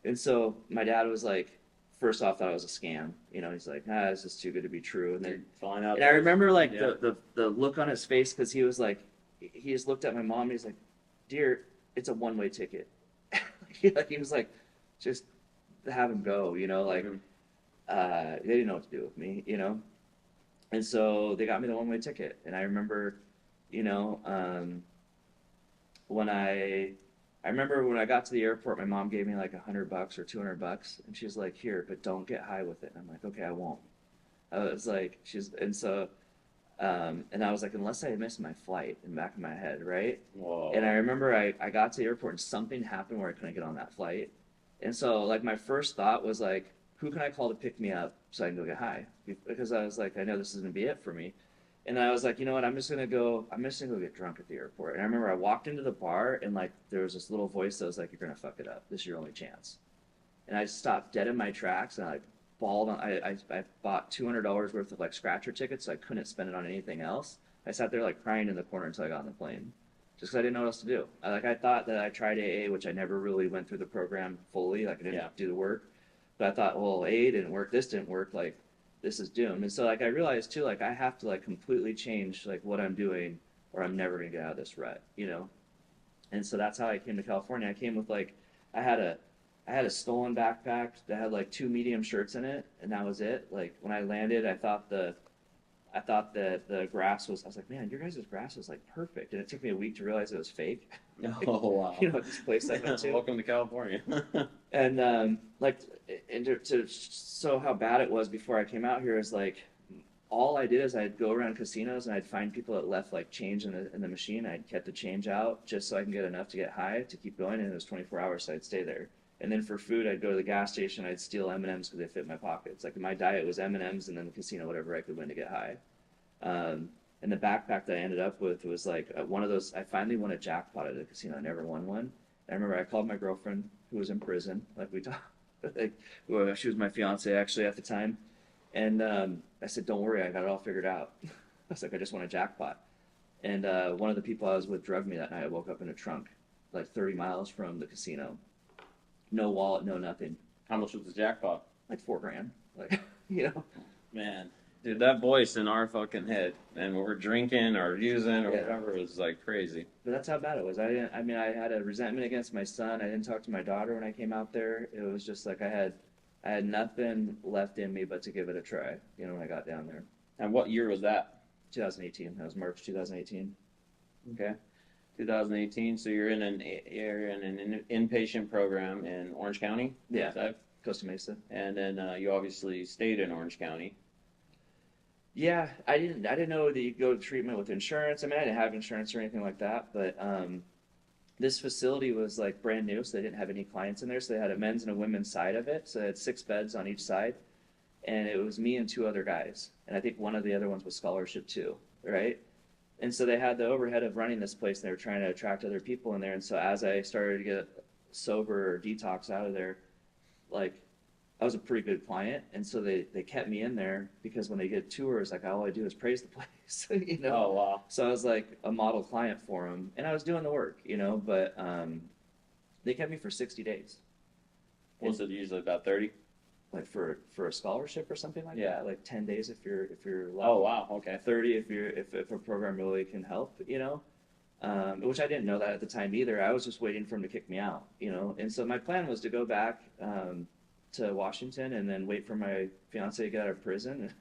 And so my dad was like, first off, thought it was a scam. He's like, this is too good to be true. And then and I remember like the look on his face, because he was like, he just looked at my mom and he's like, dear, it's a one-way ticket. He was like, just have him go, they didn't know what to do with me, And so they got me the one-way ticket. And I remember, I remember when I got to the airport, my mom gave me like $100 or $200, and she's like, here, but don't get high with it. And I'm like, okay, I won't. I was like, and so And I was like, unless I missed my flight in the back of my head, right? Whoa. And I remember I got to the airport and something happened where I couldn't get on that flight. And so like my first thought was like, who can I call to pick me up so I can go get high? Because I was like, I know this is gonna be it for me. And I was like, you know what, I'm just gonna go get drunk at the airport. And I remember I walked into the bar and like there was this little voice that was like, you're gonna fuck it up. This is your only chance. And I stopped dead in my tracks and I balled on. I bought $200 worth of like scratcher tickets, so I couldn't spend it on anything else. I sat there like crying in the corner until I got on the plane, just because I didn't know what else to do. I thought that I tried AA, which I never really went through the program fully. Like I didn't do the work, but I thought, well, AA didn't work. This didn't work. Like this is doomed. And so like I realized too, like I have to like completely change like what I'm doing, or I'm never gonna get out of this rut, you know. And so that's how I came to California. I came with like I had a I had a stolen backpack that had like 2 medium shirts in it, and that was it. Like when I landed, I thought that the grass was. I was like, man, your guys' grass is like perfect, and it took me a week to realize it was fake. Oh wow! You know, this place I went to. Welcome to California. And like, and to show how bad it was before I came out here is like, all I did is I'd go around casinos and I'd find people that left like change in the machine. I'd get the change out just so I can get enough to get high to keep going, and it was 24 hours, so I'd stay there. And then for food, I'd go to the gas station. I'd steal M&Ms because they fit in my pockets. Like my diet was M&Ms, and then the casino, whatever I could win to get high. And the backpack that I ended up with was like one of those. I finally won a jackpot at a casino. I never won one. I remember I called my girlfriend who was in prison. Like we talked. Like, well, she was my fiance actually at the time. And I said, "Don't worry, I got it all figured out." I was like, "I just won a jackpot." And one of the people I was with drugged me that night. I woke up in a trunk, like 30 miles from the casino. No wallet, no nothing. How much was the jackpot? Like $4,000. Like, you know. Man, dude, that voice in our fucking head, and when we're drinking or using or Yeah. whatever, is like crazy. But that's how bad it was. I mean, I had a resentment against my son. I didn't talk to my daughter when I came out there. It was just like I had nothing left in me but to give it a try, you know, when I got down there. And what year was that? 2018. That was March 2018. Okay. 2018. So you're in an inpatient program in Orange County. Yeah. Is that- Costa Mesa. And then you obviously stayed in Orange County. Yeah, I didn't know that you could go to treatment with insurance. I mean, I didn't have insurance or anything like that, but this facility was like brand new, so they didn't have any clients in there. So they had a men's and a women's side of it. So they had 6 beds on each side, and it was me and 2 other guys, and I think one of the other ones was scholarship too, right? And so they had the overhead of running this place, and they were trying to attract other people in there. And so as I started to get sober or detox out of there, like I was a pretty good client, and so they kept me in there because when they get tours, like all I do is praise the place, you know. Oh wow. So I was like a model client for them, and I was doing the work, you know. But they kept me for 60 days. Was it usually about 30? Like for a scholarship or something like Yeah. that, like 10 days if you're lucky. Oh wow. Okay. 30 if a program really can help, you know. Which I didn't know that at the time either. I was just waiting for him to kick me out, you know. And so my plan was to go back to Washington and then wait for my fiance to get out of prison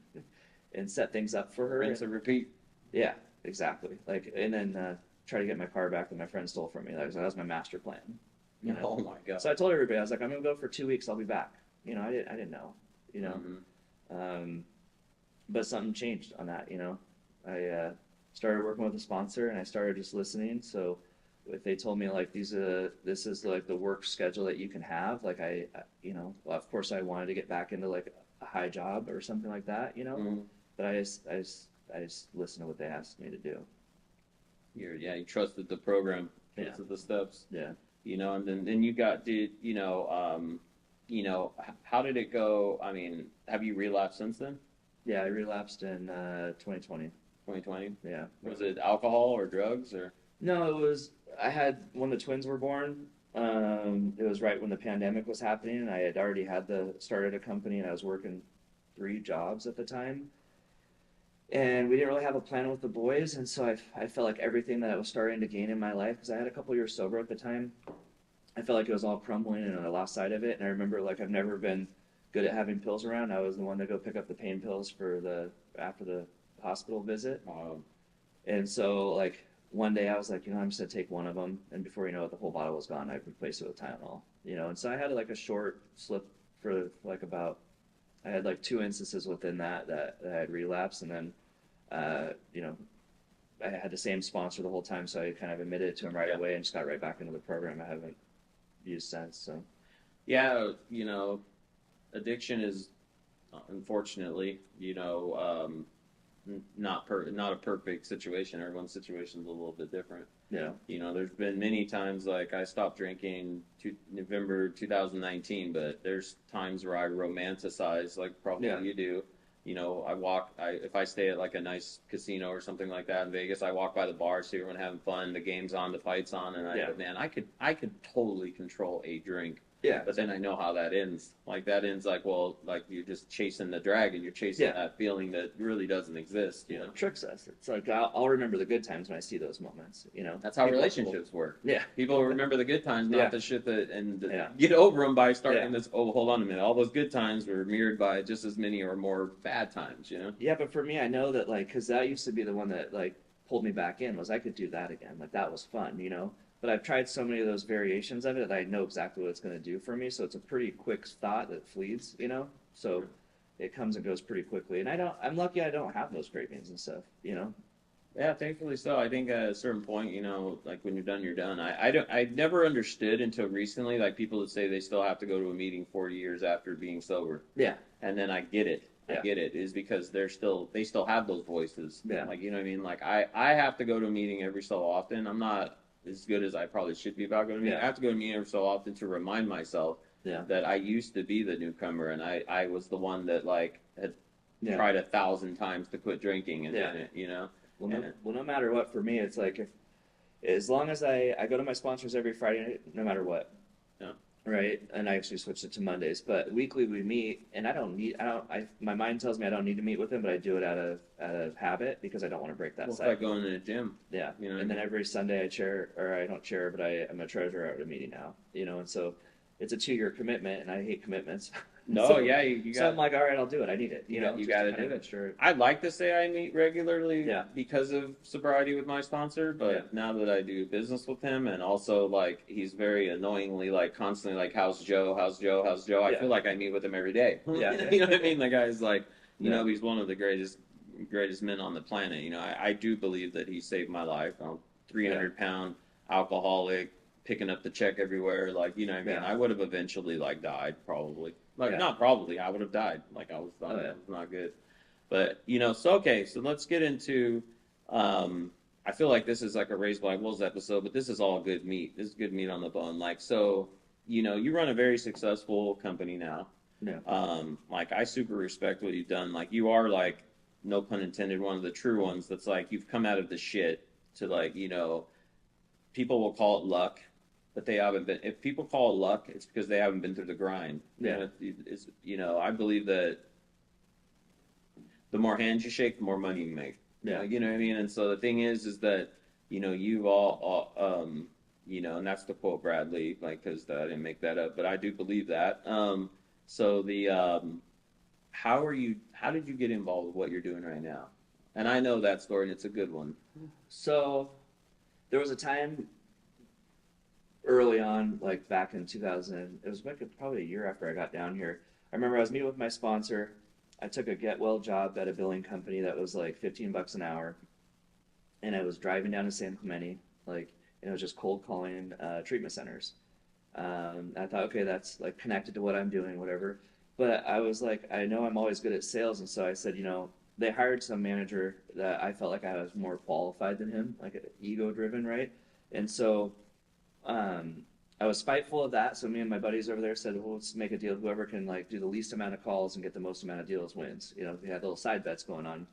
and set things up for her. Rinse and repeat. Yeah, exactly. Like, and then try to get my car back that my friend stole from me. That was my master plan. You know? Oh my god. So I told everybody, I was like, I'm gonna go for 2 weeks. I'll be back. You know, I didn't know. You know, but something changed on that. You know, I started working with a sponsor and I started just listening. So if they told me like this is like the work schedule that you can have, like you know, well, of course I wanted to get back into like a high job or something like that. You know, but I just listened to what they asked me to do. You trusted the program, trusted the steps. Yeah. it go? I mean, have you relapsed since then? Yeah, I relapsed in 2020. 2020? Yeah. Was it alcohol or drugs or? No, it was, I had, when the twins were born, it was right when the pandemic was happening, and I had already started a company, and I was working 3 jobs at the time. And we didn't really have a plan with the boys, and so I felt like everything that I was starting to gain in my life, because I had a couple years sober at the time, I felt like it was all crumbling and I lost sight of it. And I remember like I've never been good at having pills around. I was the one to go pick up the pain pills after the hospital visit. And so like one day I was like, I'm just gonna take one of them, and before you know it, the whole bottle was gone. I replaced it with Tylenol, And so I had like a short slip for like I had like 2 instances within that I had relapsed, and then You know, I had the same sponsor the whole time, so I kind of admitted it to him right away and just got right back into the program. I haven't used since. So Yeah, you know, addiction is unfortunately, not a perfect situation. Everyone's situation is a little bit different. yeah, You know, there's been many times like I stopped drinking November 2019, but there's times where I romanticize, like probably Yeah. you do. You know, if I stay at like a nice casino or something like that in Vegas, I walk by the bar, see everyone having fun, the game's on, the fight's on, and I Yeah. go, man, I could totally control a drink. yeah, But then I know how that ends. Like that ends like, well, like you're just chasing the dragon. You're chasing Yeah. that feeling that really doesn't exist. You know, tricks us. It's like I'll remember the good times when I see those moments. You know, that's how People- relationships work. Yeah, People remember the good times, not Yeah. the shit that, Yeah. get over them by starting Yeah. this. Oh, hold on a minute. All those good times were mirrored by just as many or more bad times. You know. yeah. But for me, I know that like because that used to be the one that like pulled me back in was I could do that again. Like that was fun. You know. But I've tried so many of those variations of it that I know exactly what it's going to do for me. So it's a pretty quick thought that flees, you know. So it comes and goes pretty quickly. And I'm lucky I don't have those cravings and stuff, you know. Yeah, thankfully so. I think at a certain point, you know, like when you're done, you're done. I never understood until recently, like people that say they still have to go to a meeting 40 years after being sober. Yeah. And then I get it. Yeah. I get it. Is because they still have those voices. Yeah. Like, you know what I mean? Like I have to go to a meeting every so often. I'm not as good as I probably should be about going to a meeting. Yeah. I have to go to a meeting every so often to remind myself Yeah. that I used to be the newcomer and I was the one that like had Yeah. tried 1,000 times to quit drinking and Yeah. didn't, you know? Well, no matter what, for me, it's like as long as I go to my sponsors every Friday night, no matter what. Yeah. Right, and I actually switched it to Mondays, but weekly we meet, and my mind tells me I don't need to meet with them, but I do it out of habit because I don't want to break that Well, it's cycle. like going to the gym. Yeah, You know what and I then every Sunday I don't chair, but I'm a treasurer at a meeting now, you know, and so it's a 2-year commitment, and I hate commitments. No, So- yeah, you So got. I'm like, all right, I'll do it. I need it. You know, you just gotta to kind do of it. Sure. I'd like to say I meet regularly Yeah. because of sobriety with my sponsor, but Yeah. now that I do business with him and also like he's very annoyingly like constantly like how's Joe, how's Joe, how's Joe, I Yeah. feel like I meet with him every day. Yeah. You know what I mean? The guy's like, you Yeah. know, he's one of the greatest men on the planet. You know, I do believe that he saved my life. I'm 300-pound alcoholic, picking up the check everywhere. Like, you know what I mean? Yeah. I would have eventually like died probably. Like, Yeah. not probably, I would have died. Like, I was Oh, yeah. it was not good. But, you know, so okay, so let's get into I feel like this is like a Raised Black Wolves episode, but this is all good meat. This is good meat on the bone. Like, so, you know, you run a very successful company now. Yeah. Like I super respect what you've done. Like you are like, no pun intended, one of the true ones that's like you've come out of the shit to like, you know, people will call it luck, but they haven't been. If people call it luck, it's because they haven't been through the grind. Yeah. It's, you know, I believe that the more hands you shake, the more money you make. Yeah. Like, you know what I mean? And so the thing is that, you know, you've all you know, and that's to quote Bradley, like, because I didn't make that up, but I do believe that. So how did you get involved with what you're doing right now? And I know that story, and it's a good one. So there was a time early on, like back in 2000, it was probably a year after I got down here. I remember I was meeting with my sponsor. I took a get well job at a billing company that was like $15 an hour. And I was driving down to San Clemente, like, and it was just cold calling treatment centers. I thought, okay, that's like connected to what I'm doing, whatever. But I was like, I know I'm always good at sales. And so I said, you know, they hired some manager that I felt like I was more qualified than him, like ego driven, right? And so I was spiteful of that. So me and my buddies over there said, well, let's make a deal. Whoever can like do the least amount of calls and get the most amount of deals wins. You know, we had little side bets going on.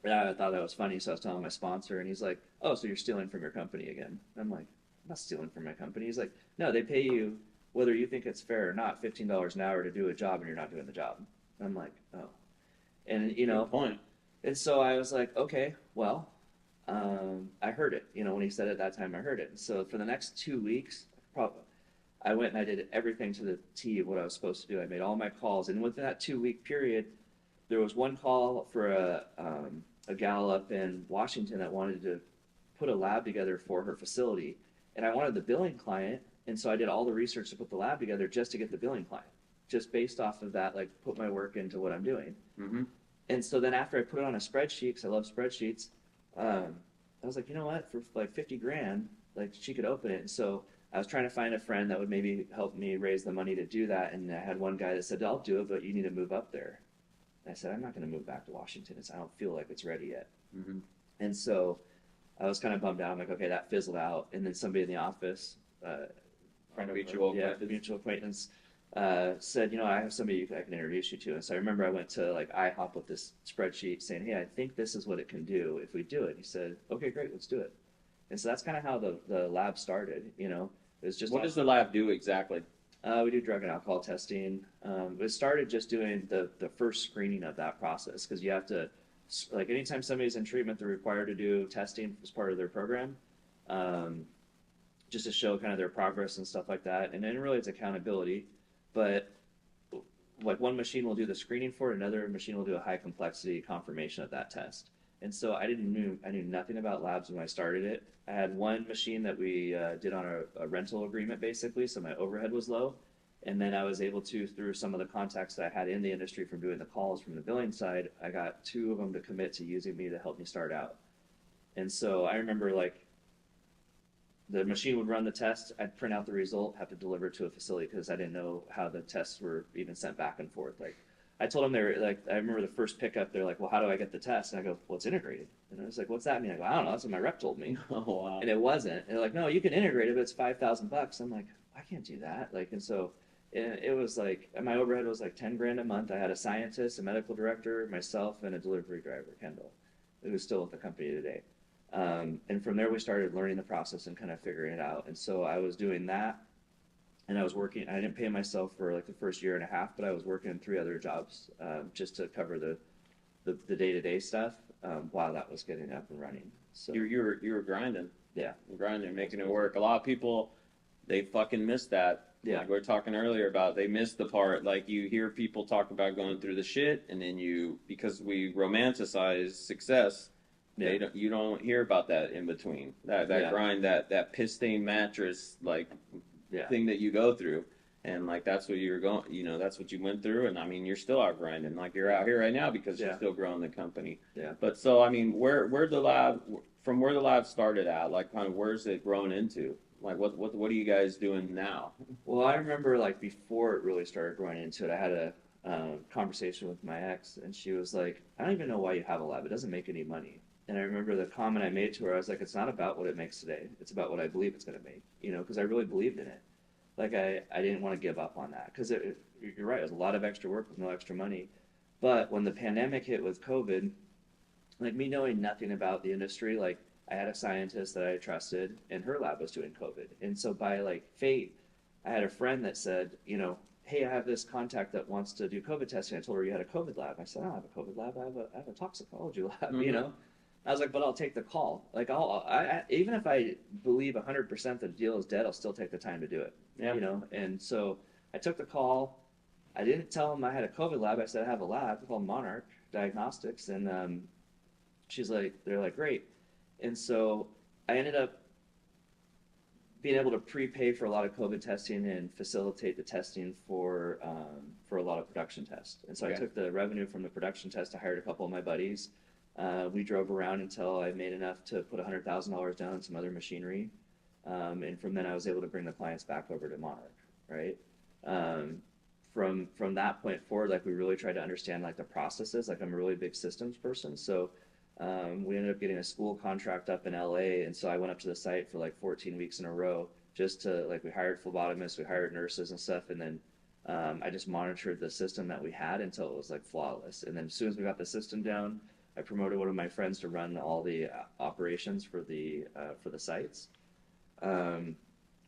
Yeah, I thought that was funny. So I was telling my sponsor, and he's like, oh, so you're stealing from your company again? I'm like, I'm not stealing from my company. He's like, no, they pay you, whether you think it's fair or not, $15 an hour to do a job, and you're not doing the job. I'm like, oh. And, you know, Good point. and so I was like, okay, well, I heard it. You know, when he said it that time, I heard it. And so for the next 2 weeks, I went and I did everything to the T of what I was supposed to do. I made all my calls. And within that 2-week period, there was one call for a gal up in Washington that wanted to put a lab together for her facility. And I wanted the billing client. And so I did all the research to put the lab together just to get the billing client, just based off of that, like put my work into what I'm doing. Mm-hmm. And so then after I put it on a spreadsheet, because I love spreadsheets, I was like, you know what, for like 50 grand, like she could open it. And so I was trying to find a friend that would maybe help me raise the money to do that. And I had one guy that said, I'll do it, but you need to move up there. And I said, I'm not going to move back to Washington. I don't feel like it's ready yet. Mm-hmm. And so I was kind of bummed out. I'm like, okay, that fizzled out. And then somebody in the office, mutual acquaintance, said, you know, I have somebody I can introduce you to. And so I remember I went to like IHOP with this spreadsheet saying, hey, I think this is what it can do if we do it. And he said, okay, great, let's do it. And so that's kind of how the lab started, you know. It was just what does the lab do exactly? We do drug and alcohol testing. It started just doing the first screening of that process, because you have to, like, anytime somebody's in treatment, they're required to do testing as part of their program, just to show kind of their progress and stuff like that. And then really it's accountability. But like one machine will do the screening for it, another machine will do a high complexity confirmation of that test. And so I knew nothing about labs when I started it. I had one machine that we did on a rental agreement, basically, so my overhead was low. And then I was able to, through some of the contacts that I had in the industry from doing the calls from the billing side, I got 2 of them to commit to using me to help me start out. And so I remember, like, the machine would run the test, I'd print out the result, have to deliver it to a facility because I didn't know how the tests were even sent back and forth. Like, I told them, they were like, I remember the first pickup, they're like, well, how do I get the test? And I go, well, it's integrated. And I was like, what's that mean? I go, I don't know, that's what my rep told me. Oh, wow. And it wasn't. And they're like, no, you can integrate it, but it's $5,000. I'm like, I can't do that. Like, and so it was like, my overhead was like 10 grand a month. I had a scientist, a medical director, myself, and a delivery driver, Kendall, who's still with the company today. And from there, we started learning the process and kind of figuring it out. And so I was doing that, and I was working. I didn't pay myself for like the first year and a half, but I was working 3 other jobs just to cover the day-to-day stuff while that was getting up and running. So you were grinding. Yeah, grinding, making it work. A lot of people, they fucking miss that. Yeah. Like we were talking earlier about, they miss the part. Like, you hear people talk about going through the shit, and then because we romanticize success. Yeah. You don't hear about that in between, that grind, that piss stained mattress, like, thing that you go through, and like that's what you're going, you know, that's what you went through, and I mean you're still out grinding, like you're out here right now because you're still growing the company. Yeah. But so I mean, where the lab started at, like kind of where's it grown into? Like what are you guys doing now? Well, I remember like before it really started growing into it, I had a conversation with my ex, and she was like, I don't even know why you have a lab. It doesn't make any money. And I remember the comment I made to her, I was like, it's not about what it makes today. It's about what I believe it's going to make, you know, because I really believed in it. Like, I didn't want to give up on that, because you're right, it was a lot of extra work with no extra money. But when the pandemic hit with COVID, like, me knowing nothing about the industry, like, I had a scientist that I trusted, and her lab was doing COVID. And so by, like, fate, I had a friend that said, you know, hey, I have this contact that wants to do COVID testing. I told her you had a COVID lab. I said, I don't have a COVID lab. I have a toxicology lab, mm-hmm. You know? I was like, but I'll take the call. Like, I even if I believe 100% that the deal is dead, I'll still take the time to do it. Yeah. You know? And so I took the call. I didn't tell them I had a COVID lab. I said I have a lab called Monarch Diagnostics. And they're like, great. And so I ended up being able to prepay for a lot of COVID testing and facilitate the testing for a lot of production tests. And so I took the revenue from the production test. I hired a couple of my buddies. We drove around until I made enough to put $100,000 down on some other machinery. And from then I was able to bring the clients back over to Monarch, right? From that point forward, like, we really tried to understand like the processes. Like, I'm a really big systems person. So we ended up getting a school contract up in LA. And so I went up to the site for like 14 weeks in a row just to, like, we hired phlebotomists, we hired nurses and stuff. And then I just monitored the system that we had until it was like flawless. And then as soon as we got the system down, I promoted one of my friends to run all the operations for the sites.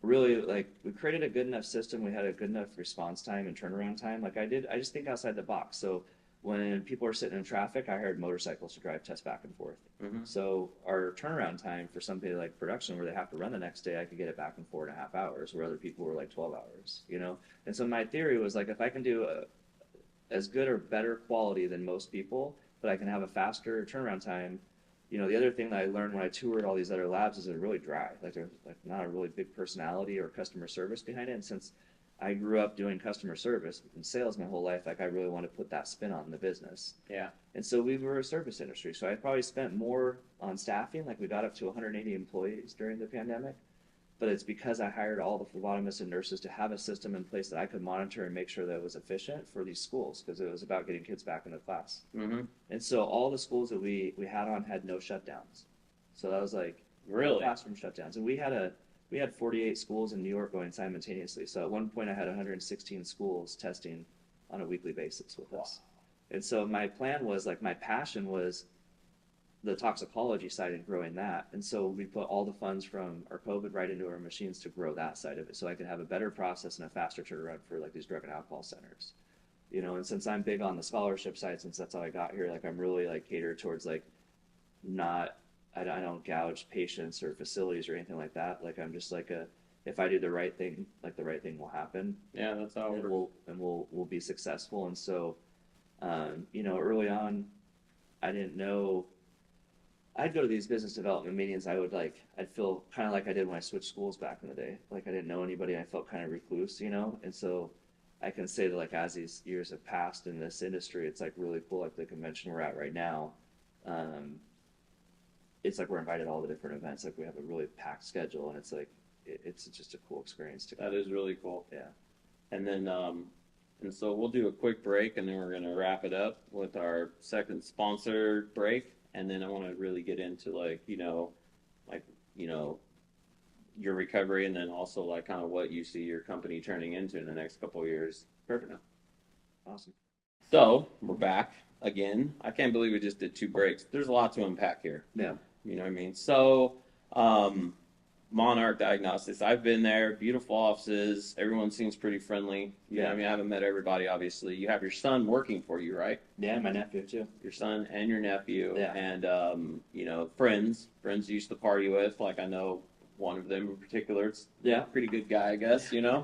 Really, like, we created a good enough system. We had a good enough response time and turnaround time. Like, I just think outside the box. So when people are sitting in traffic, I hired motorcycles to drive tests back and forth. Mm-hmm. So our turnaround time for somebody like production, where they have to run the next day, I could get it back in 4.5 hours, where other people were like 12 hours, you know? And so my theory was, like, if I can do as good or better quality than most people, but I can have a faster turnaround time. You know, the other thing that I learned when I toured all these other labs is they're really dry. Like, there's like not a really big personality or customer service behind it. And since I grew up doing customer service and sales my whole life. Like I really want to put that spin on the business. Yeah. And so we were a service industry. So I probably spent more on staffing. Like we got up to 180 employees during the pandemic. But it's because I hired all the phlebotomists and nurses to have a system in place that I could monitor and make sure that it was efficient for these schools, because it was about getting kids back into class. Mm-hmm. And so all the schools that we had on had no shutdowns. So that was like Really? classroom shutdowns. And we had 48 schools in New York going simultaneously. So at one point I had 116 schools testing on a weekly basis with us. And so my plan was, like, my passion was the toxicology side and growing that. And so we put all the funds from our COVID right into our machines to grow that side of it, so I could have a better process and a faster turnaround for like these drug and alcohol centers. You know, and since I'm big on the scholarship side, since that's how I got here, like I'm really like catered towards like not, I don't gouge patients or facilities or anything like that. Like I'm just like if I do the right thing, like the right thing will happen. Yeah, that's how it works. We'll be successful. And so, you know, early on, I didn't know. I'd go to these business development meetings. I'd feel kind of like I did when I switched schools back in the day. Like I didn't know anybody. I felt kind of recluse, you know? And so I can say that, like, as these years have passed in this industry, it's like really cool. Like the convention we're at right now, it's like we're invited to all the different events. Like we have a really packed schedule, and it's like, it's just a cool experience to go. That is really cool. Yeah. And then, and so we'll do a quick break, and then we're going to wrap it up with our second sponsored break. And then I want to really get into like, your recovery, and then also like kind of what you see your company turning into in the next couple of years. Perfect. Awesome. So we're back again. I can't believe we just did 2 breaks. There's a lot to unpack here. Yeah. You know what I mean? So, Monarch Diagnostics, I've been there, beautiful offices. Everyone seems pretty friendly. You know what I mean? I haven't met everybody, obviously. You have your son working for you, right? Yeah, my nephew too. Your son and your nephew. Yeah. And, friends you used to party with. Like, I know one of them in particular. It's pretty good guy, I guess, you know?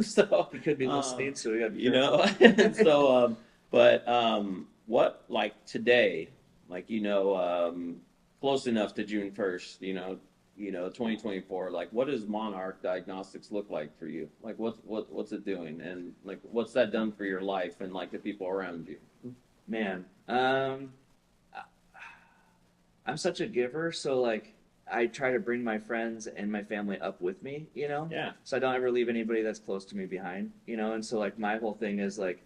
So he could be listening, so we got to be and so, what, like, today, like, close enough to June 1st, 2024, like what does Monarch Diagnostics look like for you? Like what's it doing, and like what's that done for your life and like the people around you? Man, I'm such a giver, so like I try to bring my friends and my family up with me, Yeah. So I don't ever leave anybody that's close to me behind, and so like my whole thing is like,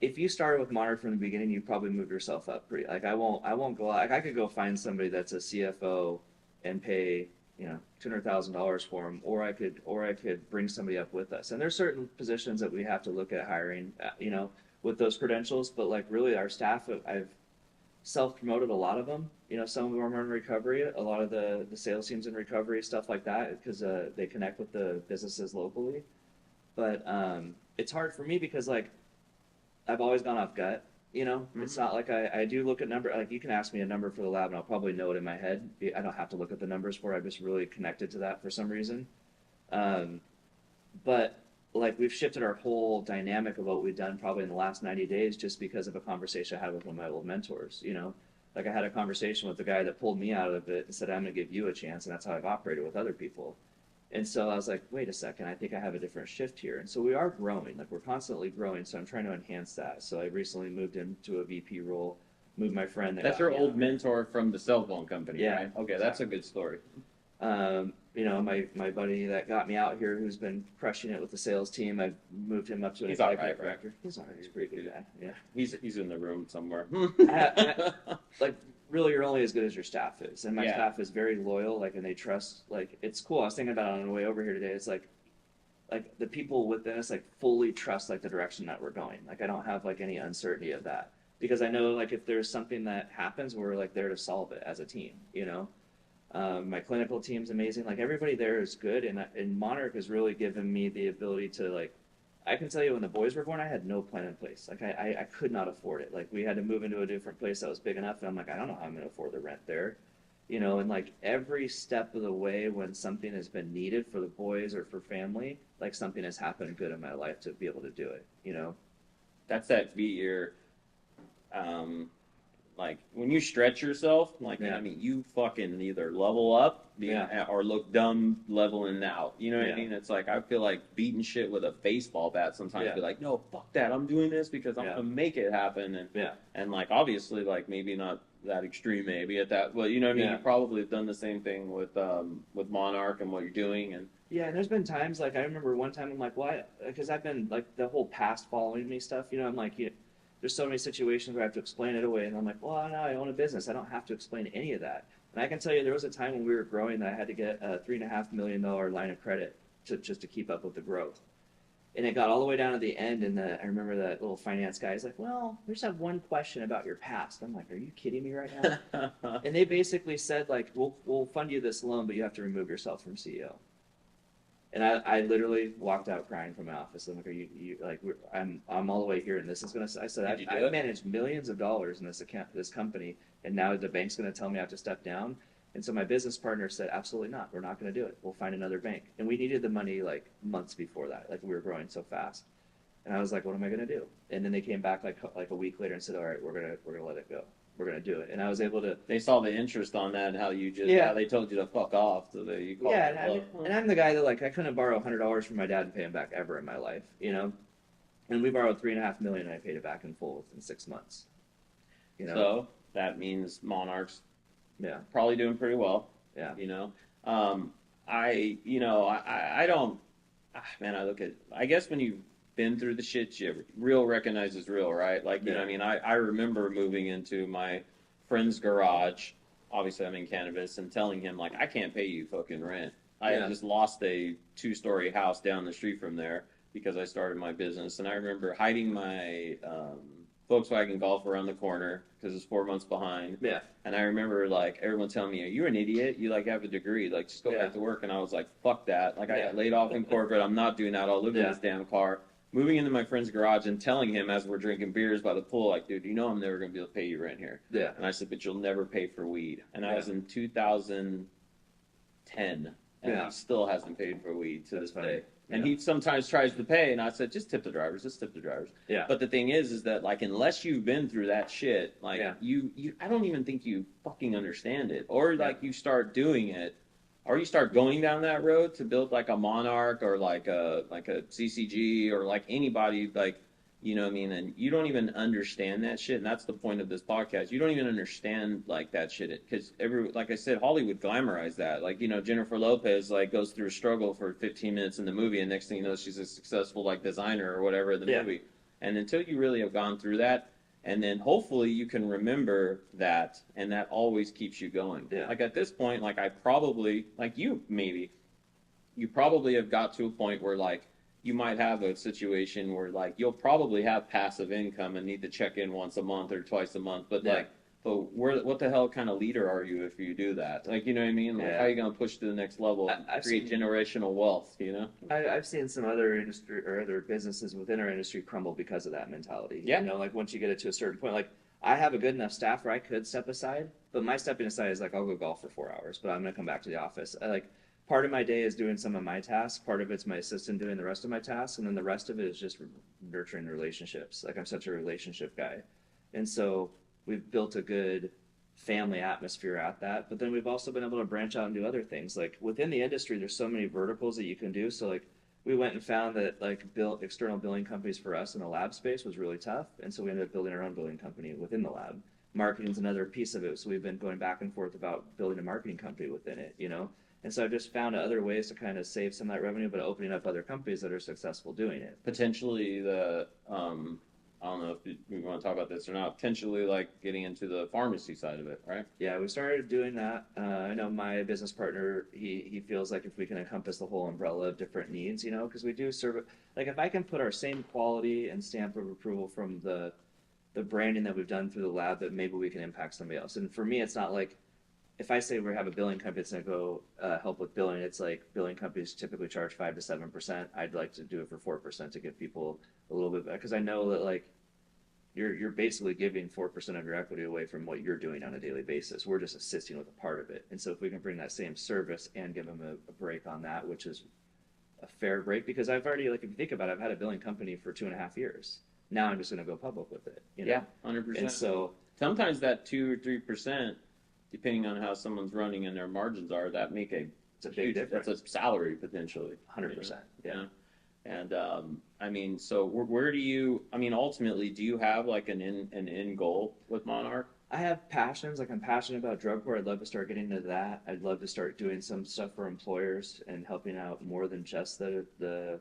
if you started with Monarch from the beginning, you probably moved yourself up pretty. Like I won't go out. Like I could go find somebody that's a CFO and pay $200,000 for them, or I could bring somebody up with us. And there's certain positions that we have to look at hiring, with those credentials. But like really, our staff, I've self-promoted a lot of them. Some of them are in recovery. A lot of the sales teams in recovery, stuff like that, because they connect with the businesses locally. But it's hard for me because like I've always gone off gut. It's not like I do look at number. Like you can ask me a number for the lab and I'll probably know it in my head. I don't have to look at the numbers for it. I'm just really connected to that for some reason. But like we've shifted our whole dynamic of what we've done probably in the last 90 days just because of a conversation I had with one of my old mentors. Like I had a conversation with the guy that pulled me out of it and said, I'm going to give you a chance. And that's how I've operated with other people. And so I was like, wait a second, I think I have a different shift here. And so we are growing, like we're constantly growing. So I'm trying to enhance that. So I recently moved into a VP role, moved my friend. That's your old mentor from the cell phone company, yeah, right? Okay, that's a good story. My buddy that got me out here, who's been crushing it with the sales team, I've moved him up to an executive director. He's all right. He's a pretty good guy. Yeah. He's in the room somewhere. Like really, you're only as good as your staff is, and my staff is very loyal. Like, and they trust. Like, it's cool. I was thinking about it on the way over here today. It's like the people within us like fully trust like the direction that we're going. Like, I don't have like any uncertainty of that because I know like if there's something that happens, we're like there to solve it as a team. My clinical team's amazing. Like everybody there is good, and Monarch has really given me the ability to like. I can tell you when the boys were born, I had no plan in place. Like I could not afford it. Like we had to move into a different place that was big enough, and I'm like, I don't know how I'm going to afford the rent there, And like every step of the way, when something has been needed for the boys or for family, like something has happened good in my life to be able to do it. That's that beat your, like when you stretch yourself, like I mean, you fucking either level up or look dumb leveling out. You know what I mean? It's like I feel like beating shit with a baseball bat sometimes. Be like, no, fuck that. I'm doing this because I'm gonna make it happen. And like obviously, like maybe not that extreme, maybe at that, but you know what I mean. You probably have done the same thing with Monarch and what you're doing and. Yeah, and there's been times, like, I remember one time I'm like, why? Because I've been, like, the whole past following me stuff, you know, I'm like, there's so many situations where I have to explain it away, and I'm like, well, no, I own a business. I don't have to explain any of that. And I can tell you there was a time when we were growing that I had to get a $3.5 million line of credit just to keep up with the growth. And it got all the way down to the end, and I remember that little finance guy is like, well, we just have one question about your past. I'm like, are you kidding me right now? And they basically said, like, we'll fund you this loan, but you have to remove yourself from CEO. And I literally walked out crying from my office. I'm like, are you like, I'm all the way here, and this is gonna. I said, I've managed millions of dollars in this company, and now the bank's gonna tell me I have to step down. And so my business partner said, absolutely not. We're not gonna do it. We'll find another bank. And we needed the money like months before that. Like we were growing so fast. And I was like, what am I gonna do? And then they came back like a week later and said, all right, we're gonna let it go. We're gonna do it. And I was able to. They saw the interest on that and how you just how they told you to fuck off. So you called and I'm the guy that like I couldn't borrow $100 from my dad and pay him back ever in my life, you know. And we borrowed $3.5 million and I paid it back in full within 6 months. You know. So that means Monarch's probably doing pretty well. Yeah. You know. I don't man, I look at I guess when you been through the shit, real recognizes real, right? Like, you know what I mean? I remember moving into my friend's garage, obviously I'm in cannabis, and telling him, like, I can't pay you fucking rent. I just lost a 2-story house down the street from there because I started my business. And I remember hiding my Volkswagen Golf around the corner because it's 4 months behind. Yeah. And I remember, like, everyone telling me, you're an idiot. You, like, have a degree. Like, just go back to work. And I was like, fuck that. Like, I got laid off in corporate. I'm not doing that. I'll live in this damn car. Moving into my friend's garage and telling him as we're drinking beers by the pool, like, dude, you know I'm never going to be able to pay you rent here. Yeah. And I said, but you'll never pay for weed. And I was in 2010, and he still hasn't paid for weed to this day. And he sometimes tries to pay, and I said, just tip the drivers, Yeah. But the thing is that, like, unless you've been through that shit, like, you I don't even think you fucking understand it. Or, like, you start doing it, or you start going down that road to build like a Monarch or like a CCG or like anybody, like, you know what I mean? And you don't even understand that shit. And that's the point of this podcast. You don't even understand like that shit. Because like I said, Hollywood glamorized that. Like, you know, Jennifer Lopez like goes through a struggle for 15 minutes in the movie. And next thing you know, she's a successful like designer or whatever in the movie. And until you really have gone through that, and then hopefully you can remember that, and that always keeps you going. Yeah. Like at this point, like I probably, like you probably have got to a point where like you might have a situation where like you'll probably have passive income and need to check in once a month or twice a month. But what the hell kind of leader are you if you do that? Like, you know what I mean? Like, how are you going to push to the next level and create generational wealth, you know? I've seen some other industry or other businesses within our industry crumble because of that mentality. Yeah. You know, like once you get it to a certain point, like I have a good enough staff where I could step aside, but my stepping aside is like, I'll go golf for 4 hours, but I'm going to come back to the office. Part of my day is doing some of my tasks. Part of it's my assistant doing the rest of my tasks. And then the rest of it is just nurturing relationships. Like I'm such a relationship guy. And so we've built a good family atmosphere at that, but then we've also been able to branch out and do other things. Like within the industry, there's so many verticals that you can do. So like we went and found that like external billing companies for us in the lab space was really tough. And so we ended up building our own billing company within the lab. Marketing's another piece of it. So we've been going back and forth about building a marketing company within it, you know? And so I've just found other ways to kind of save some of that revenue, but opening up other companies that are successful doing it. Potentially I don't know if we want to talk about this or not, potentially like getting into the pharmacy side of it, right? Yeah, we started doing that. I know my business partner, he feels like if we can encompass the whole umbrella of different needs, you know, because we do serve, like if I can put our same quality and stamp of approval from the branding that we've done through the lab, that maybe we can impact somebody else. And for me, it's not like, if I say we have a billing company that's going to go help with billing, it's like billing companies typically charge 5 to 7%. I'd like to do it for 4% to give people a little bit better, because I know that like you're basically giving 4% of your equity away from what you're doing on a daily basis. We're just assisting with a part of it. And so if we can bring that same service and give them a break on that, which is a fair break, because I've already, like if you think about it, I've had a billing company for 2.5 years. Now I'm just going to go public with it. You know? Yeah, 100%. And so sometimes that 2 or 3%, depending on how someone's running and their margins are, that make It's a big difference. That's a salary potentially. 100%. Yeah. And I mean, so where do you? I mean, ultimately, do you have like an end goal with Monarch? I have passions. Like I'm passionate about drug court. I'd love to start getting into that. I'd love to start doing some stuff for employers and helping out more than just the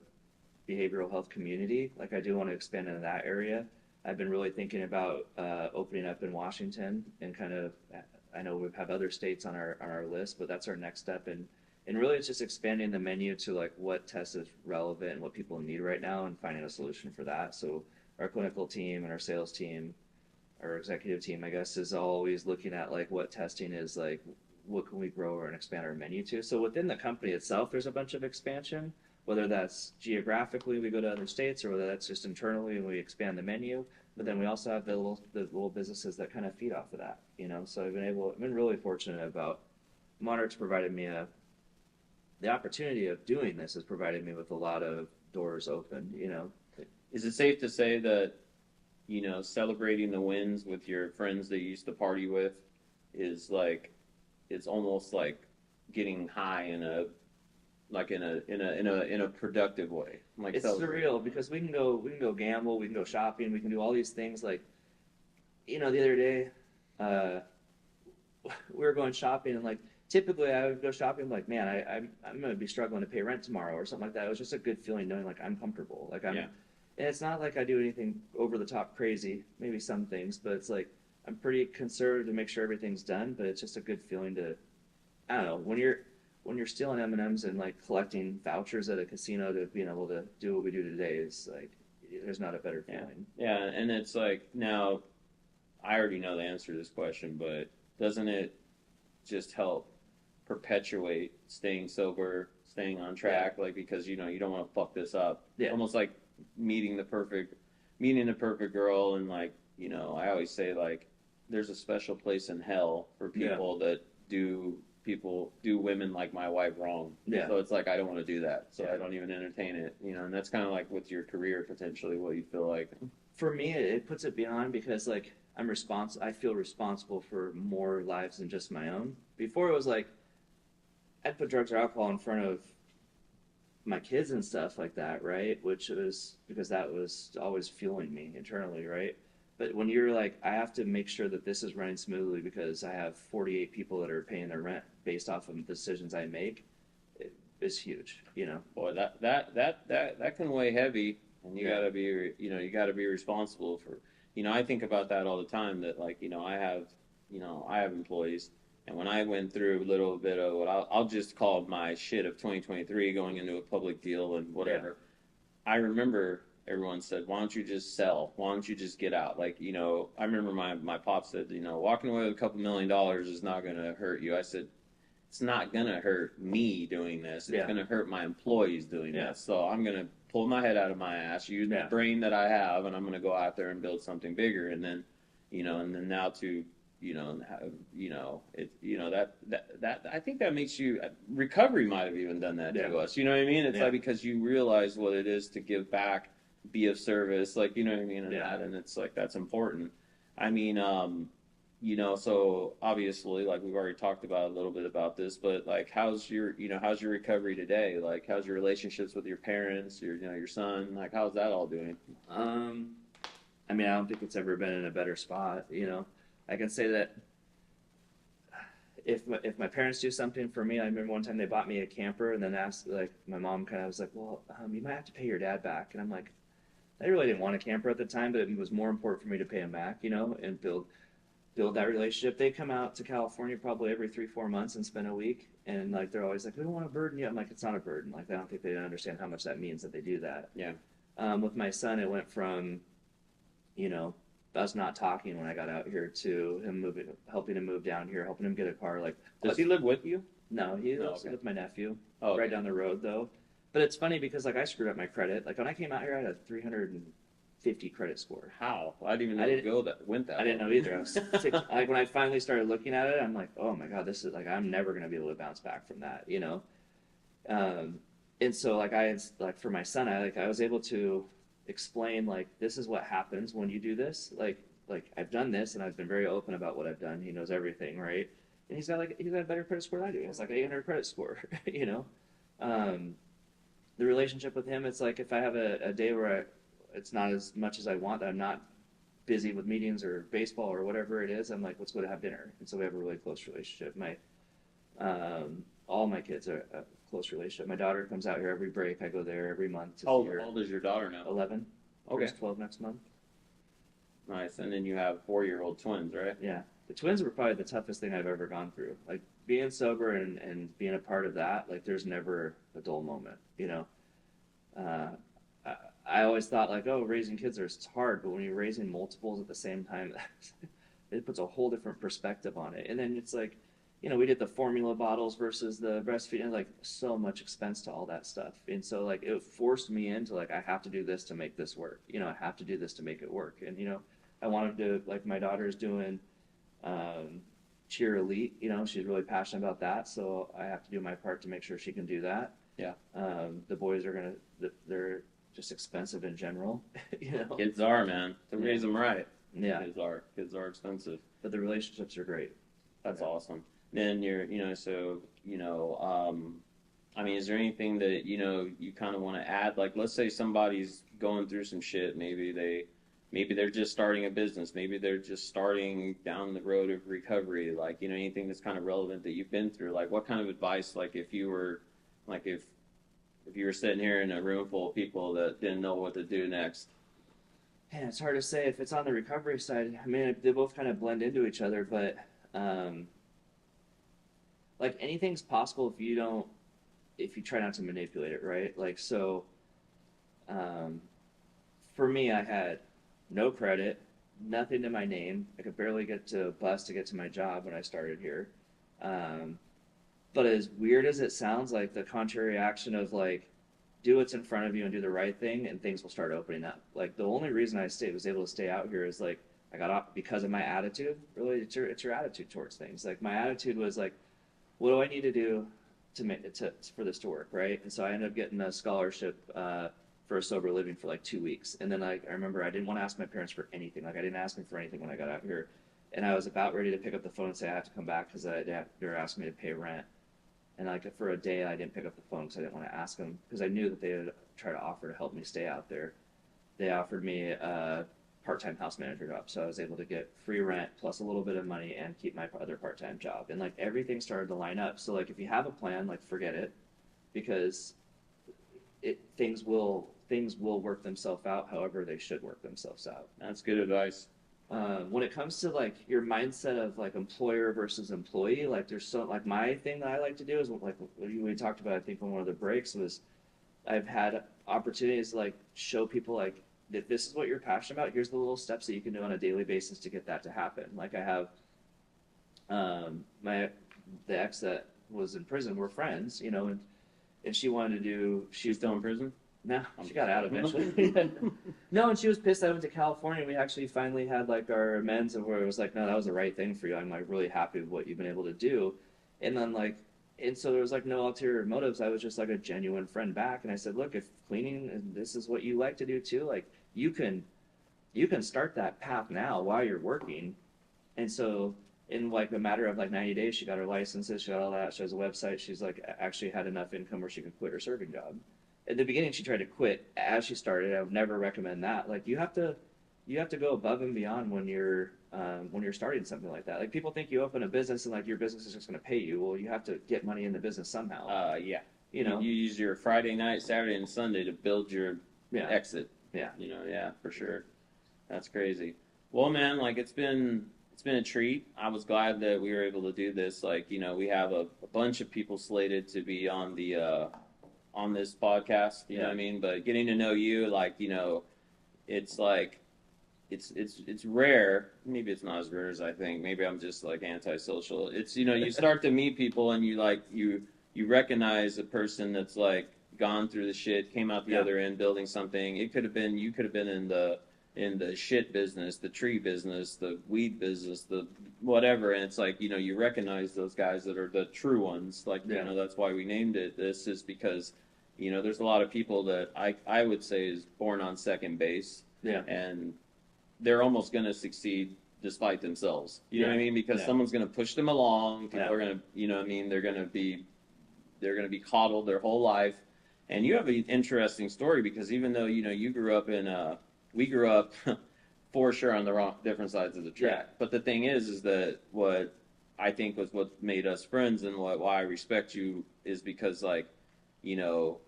behavioral health community. Like I do want to expand into that area. I've been really thinking about opening up in Washington and kind of. I know we have other states on our list, but that's our next step. And really, it's just expanding the menu to like what test is relevant and what people need right now, and finding a solution for that. So our clinical team and our sales team, our executive team, I guess, is always looking at like what testing is like, what can we grow and expand our menu to. So within the company itself, there's a bunch of expansion, whether that's geographically we go to other states or whether that's just internally and we expand the menu. But then we also have the little businesses that kind of feed off of that, you know. So I've been really fortunate about Monarch's provided me the opportunity of doing this has provided me with a lot of doors open, you know. Is it safe to say that, you know, celebrating the wins with your friends that you used to party with is like, it's almost like getting high in a productive way? Like it's surreal because we can go gamble, we can go shopping, we can do all these things. Like, you know, the other day, we were going shopping and like, typically I would go shopping like, man, I'm going to be struggling to pay rent tomorrow or something like that. It was just a good feeling knowing like I'm comfortable. Like and it's not like I do anything over the top crazy, maybe some things, but it's like, I'm pretty conservative to make sure everything's done, but it's just a good feeling to, I don't know, when you're stealing M&Ms and like collecting vouchers at a casino to being able to do what we do today is like, there's not a better feeling. Yeah. And it's like, now I already know the answer to this question, but doesn't it just help perpetuate staying sober, staying on track? Like, because, you know, you don't want to fuck this up. Yeah. Almost like meeting the perfect girl. And like, you know, I always say like, there's a special place in hell for people that do women like my wife wrong. So it's like, I don't want to do that. So I don't even entertain it, you know. And that's kind of like with your career, potentially what you feel like. For me, it puts it beyond because like I feel responsible for more lives than just my own. Before it was like, I'd put drugs or alcohol in front of my kids and stuff like that, right? Which was because that was always fueling me internally, right? But when you're like, I have to make sure that this is running smoothly because I have 48 people that are paying their rent based off of the decisions I make, it is huge, you know. Boy, that can weigh heavy, and you gotta be responsible for. You know, I think about that all the time. That like, you know, I have employees. And when I went through a little bit of what I'll just call my shit of 2023 going into a public deal and whatever, I remember everyone said, why don't you just sell? Why don't you just get out? Like, you know, I remember my pop said, you know, walking away with a couple $1 million is not going to hurt you. I said, it's not going to hurt me doing this. It's going to hurt my employees doing this. So I'm going to pull my head out of my ass, use the brain that I have, and I'm going to go out there and build something bigger. And then, you know, now to, you know, that I think that makes you, recovery might have even done that to us. You know what I mean? It's like, because you realize what it is to give back, be of service, like, you know what I mean? And it's like, that's important. I mean, you know, so obviously, like we've already talked about a little bit about this, but like, how's your recovery today? Like, how's your relationships with your parents, your son? Like, how's that all doing? I mean, I don't think it's ever been in a better spot, you know. I can say that if my parents do something for me, I remember one time they bought me a camper and then asked, like, my mom kind of was like, well, you might have to pay your dad back. And I'm like, I really didn't want a camper at the time, but it was more important for me to pay him back, you know, and build that relationship. They come out to California probably every 3-4 months and spend a week. And like, they're always like, we don't want to burden you. I'm like, it's not a burden. Like, I don't think they understand how much that means that they do that. Yeah. With my son, it went from, you know, us not talking when I got out here to him helping him move down here, helping him get a car. Like, does he live with you? No, he lives with my nephew. Oh, okay. Right down the road though. But it's funny because like I screwed up my credit. Like when I came out here, I had a 350 credit score. How? I didn't even know went that. I didn't know either. I was like when I finally started looking at it, I'm like, oh my god, this is like I'm never gonna be able to bounce back from that, you know. And so like like for my son, I was able to explain like this is what happens when you do this. Like like I've done this and I've been very open about what I've done. He knows everything, right? And he's got a better credit score than I do. He has like 800 credit score, you know. The relationship with him, it's like if I have a day where it's not as much as I want, I'm not busy with meetings or baseball or whatever it is, I'm like, let's go to have dinner. And so we have a really close relationship. All my kids are a close relationship. My daughter comes out here every break. I go there every month to see her. How old is your daughter now? 11. Okay. She's 12 next month. Nice. And then you have 4-year-old twins, right? Yeah. The twins were probably the toughest thing I've ever gone through. Like being sober and being a part of that, like there's never a dull moment, you know? I always thought like, oh, raising kids it's hard, but when you're raising multiples at the same time, it puts a whole different perspective on it. And then it's like, you know, we did the formula bottles versus the breastfeeding, like so much expense to all that stuff. And so like it forced me into like, I have to do this to make this work. You know, I have to do this to make it work. And, you know, I wanted to, like my daughter's doing cheer elite, you know, she's really passionate about that. So I have to do my part to make sure she can do that. Yeah. The boys are they're just expensive in general, you know. Kids are, man. To raise them right. Yeah. Kids are expensive. But the relationships are great. That's awesome. Then you're, you know, so, you know, I mean, is there anything that, you know, you kind of want to add? Like, let's say somebody's going through some shit. Maybe they're just starting a business. Maybe they're just starting down the road of recovery. Like, you know, anything that's kind of relevant that you've been through. Like, what kind of advice, like, if you were sitting here in a room full of people that didn't know what to do next? Yeah, it's hard to say if it's on the recovery side. I mean, they both kind of blend into each other, but like anything's possible if you try not to manipulate it, right? Like, so for me, I had no credit, nothing to my name. I could barely get to a bus to get to my job when I started here. But as weird as it sounds, like the contrary action of like, do what's in front of you and do the right thing and things will start opening up. Like the only reason I was able to stay out here is like, I got off because of my attitude. Really, it's your attitude towards things. Like my attitude was like, what do I need to do for this to work, right? And so I ended up getting a scholarship for a sober living for like 2 weeks. And then I remember I didn't want to ask my parents for anything. Like I didn't ask them for anything when I got out here. And I was about ready to pick up the phone and say I have to come back because they were asking me to pay rent. And like for a day, I didn't pick up the phone because I didn't want to ask them because I knew that they would try to offer to help me stay out there. They offered me a part-time house manager job, so I was able to get free rent plus a little bit of money and keep my other part-time job. And like everything started to line up. So like if you have a plan, like forget it, because things will work themselves out however they should work themselves out. That's good advice. When it comes to like your mindset of like employer versus employee, like there's so like my thing that I like to do is like we talked about, I think on one of the breaks, was I've had opportunities to like show people like if this is what you're passionate about, here's the little steps that you can do on a daily basis to get that to happen. Like I have the ex that was in prison, we're friends, you know, and she wanted to do. She's still in prison? No, she got out eventually. No, and she was pissed I went to California. We actually finally had like our amends of where it was like, no, that was the right thing for you. I'm like really happy with what you've been able to do. And then like, and so there was like no ulterior motives. I was just like a genuine friend back. And I said, look, if cleaning and this is what you like to do too, like you can start that path now while you're working. And so in like a matter of like 90 days, she got her licenses, she got all that. She has a website. She's like actually had enough income where she could quit her serving job. At the beginning, she tried to quit as she started. I would never recommend that. Like you have to go above and beyond when you're starting something like that. Like people think you open a business and like your business is just going to pay you. Well, you have to get money in the business somehow. Yeah. You know, you use your Friday night, Saturday, and Sunday to build your exit. Yeah. You know, yeah, for sure. That's crazy. Well, man, like it's been a treat. I was glad that we were able to do this. Like, you know, we have a bunch of people slated to be on the on this podcast, you know what I mean? But getting to know you, like, you know, it's like, it's rare. Maybe it's not as rare as I think. Maybe I'm just like antisocial. It's, you know, you start to meet people and you recognize a person that's like gone through the shit, came out the other end building something. You could have been in the shit business, the tree business, the weed business, the whatever. And it's like, you know, you recognize those guys that are the true ones. Like, you know, that's why we named it. This is because, you know, there's a lot of people that I would say is born on second base. Yeah. And they're almost going to succeed despite themselves. You know what I mean? Because someone's going to push them along. People are going to, you know what I mean? They're going to be coddled their whole life. And you have an interesting story because even though, you know, you grew up we grew up for sure on the different sides of the track. Yeah. But the thing is that what I think was what made us friends and why I respect you is because, like, you know,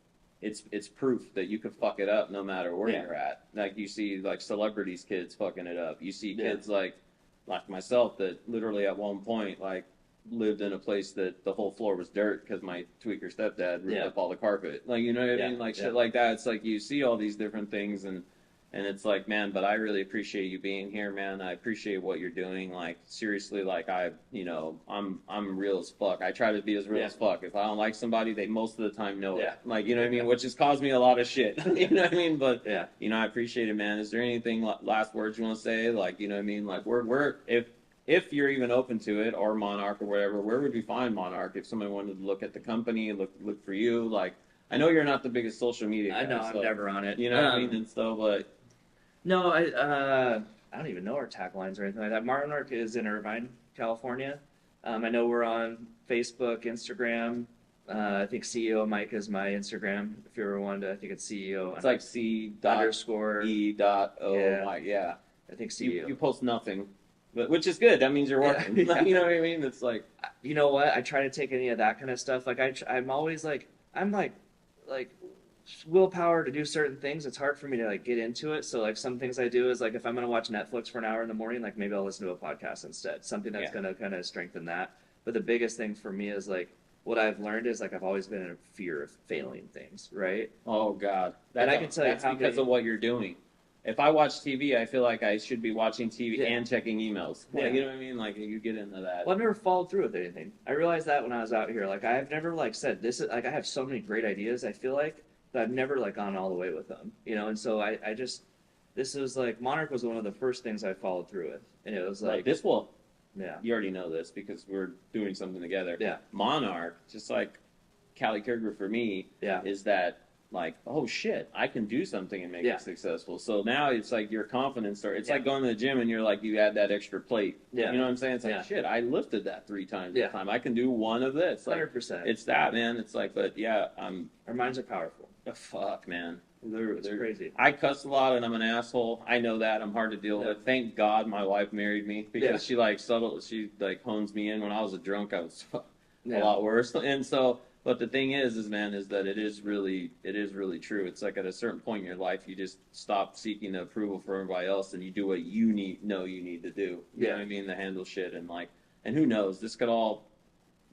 it's proof that you could fuck it up no matter where you're at. Like, you see, like, celebrities' kids fucking it up. You see kids like myself that literally at one point, like, lived in a place that the whole floor was dirt because my tweaker stepdad ripped up all the carpet. Like, you know what I mean? Like, shit like that. It's like you see all these different things and it's like, man, but I really appreciate you being here, man. I appreciate what you're doing. Like, seriously, like, I'm real as fuck. I try to be as real as fuck. If I don't like somebody, they most of the time know it. Like, you know what I mean? Which has caused me a lot of shit. You know what I mean? But, you know, I appreciate it, man. Is there anything, last words you want to say? Like, you know what I mean? Like, if you're even open to it, or Monarch or whatever, where would we find Monarch if somebody wanted to look at the company, look for you? Like, I know you're not the biggest social media guy. I know, I'm never on it. You know what I mean? And so, but... No, I don't even know our taglines or anything like that. Monarch is in Irvine, California. I know we're on Facebook, Instagram. I think CEO Mike is my Instagram. If you ever wanted to, I think it's CEO. It's like C.E.O. Mike, I think CEO. You post nothing, which is good. That means you're working. You know what I mean? It's like, you know what? I try to take any of that kind of stuff. Like I'm always like willpower to do certain things. It's hard for me to like get into it. So like some things I do is like if I'm going to watch Netflix for an hour in the morning, like maybe I'll listen to a podcast instead. Something that's going to kind of strengthen that. But the biggest thing for me is like what I've learned is like I've always been in a fear of failing things, right? Oh God, and I can tell you that's because of what you're doing. If I watch TV, I feel like I should be watching TV and checking emails. Like, you know what I mean? Like, you get into that. Well, I've never followed through with anything. I realized that when I was out here. Like, I've never, like, said, this is, like, I have so many great ideas, I feel like, but I've never, like, gone all the way with them. You know, and so I just, this was, like, Monarch was one of the first things I followed through with. And it was, like... This will... Yeah. You already know this because we're doing something together. Yeah. Monarch, just like Callie Kruger for me, is that... like, oh shit, I can do something and make it successful. So now it's like your confidence it's like going to the gym and you're like, you add that extra plate. You know what I'm saying? It's like, shit, I lifted that 3 times at a time. I can do one of this. Like, 100%. It's that, man. It's like, but our minds are powerful. Fuck, man. It's crazy. I cuss a lot and I'm an asshole. I know that. I'm hard to deal with. Thank God my wife married me because she hones me in. When I was a drunk, I was a lot worse. And so, but the thing is that it is really true. It's like at a certain point in your life, you just stop seeking the approval for everybody else, and you do what you need to do. You know what I mean? To handle shit and who knows? This could all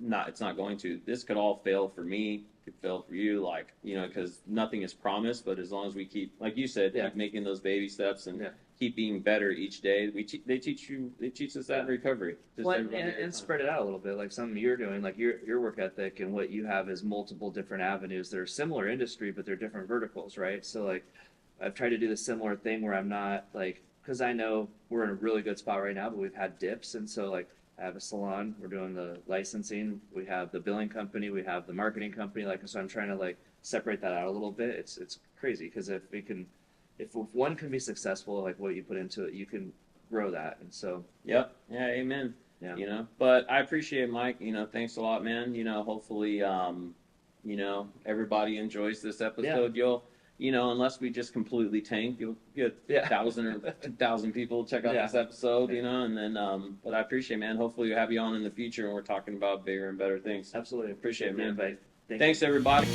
it's not going to. This could all fail for me. Could fail for you. Like, you know, because nothing is promised. But as long as we keep, like you said, keep making those baby steps and keep being better each day. They teach us that in recovery. And spread it out a little bit, like something you're doing, like your work ethic and what you have is multiple different avenues. They're similar industry, but they're different verticals, right? So like, I've tried to do the similar thing where I'm not like, because I know we're in a really good spot right now, but we've had dips, and so like I have a salon, we're doing the licensing, we have the billing company, we have the marketing company, like so I'm trying to like separate that out a little bit. It's crazy because if one can be successful, like what you put into it, you can grow that. And so, amen. Yeah. You know, but I appreciate it, Mike. You know, thanks a lot, man. You know, hopefully, you know, everybody enjoys this episode. You'll, you know, unless we just completely tank, you'll get 1,000 or 2,000 people check out this episode, you know, and then, but I appreciate it, man. Hopefully we'll have you on in the future and we're talking about bigger and better things. Absolutely. Appreciate it, man. Bye. Thanks, everybody.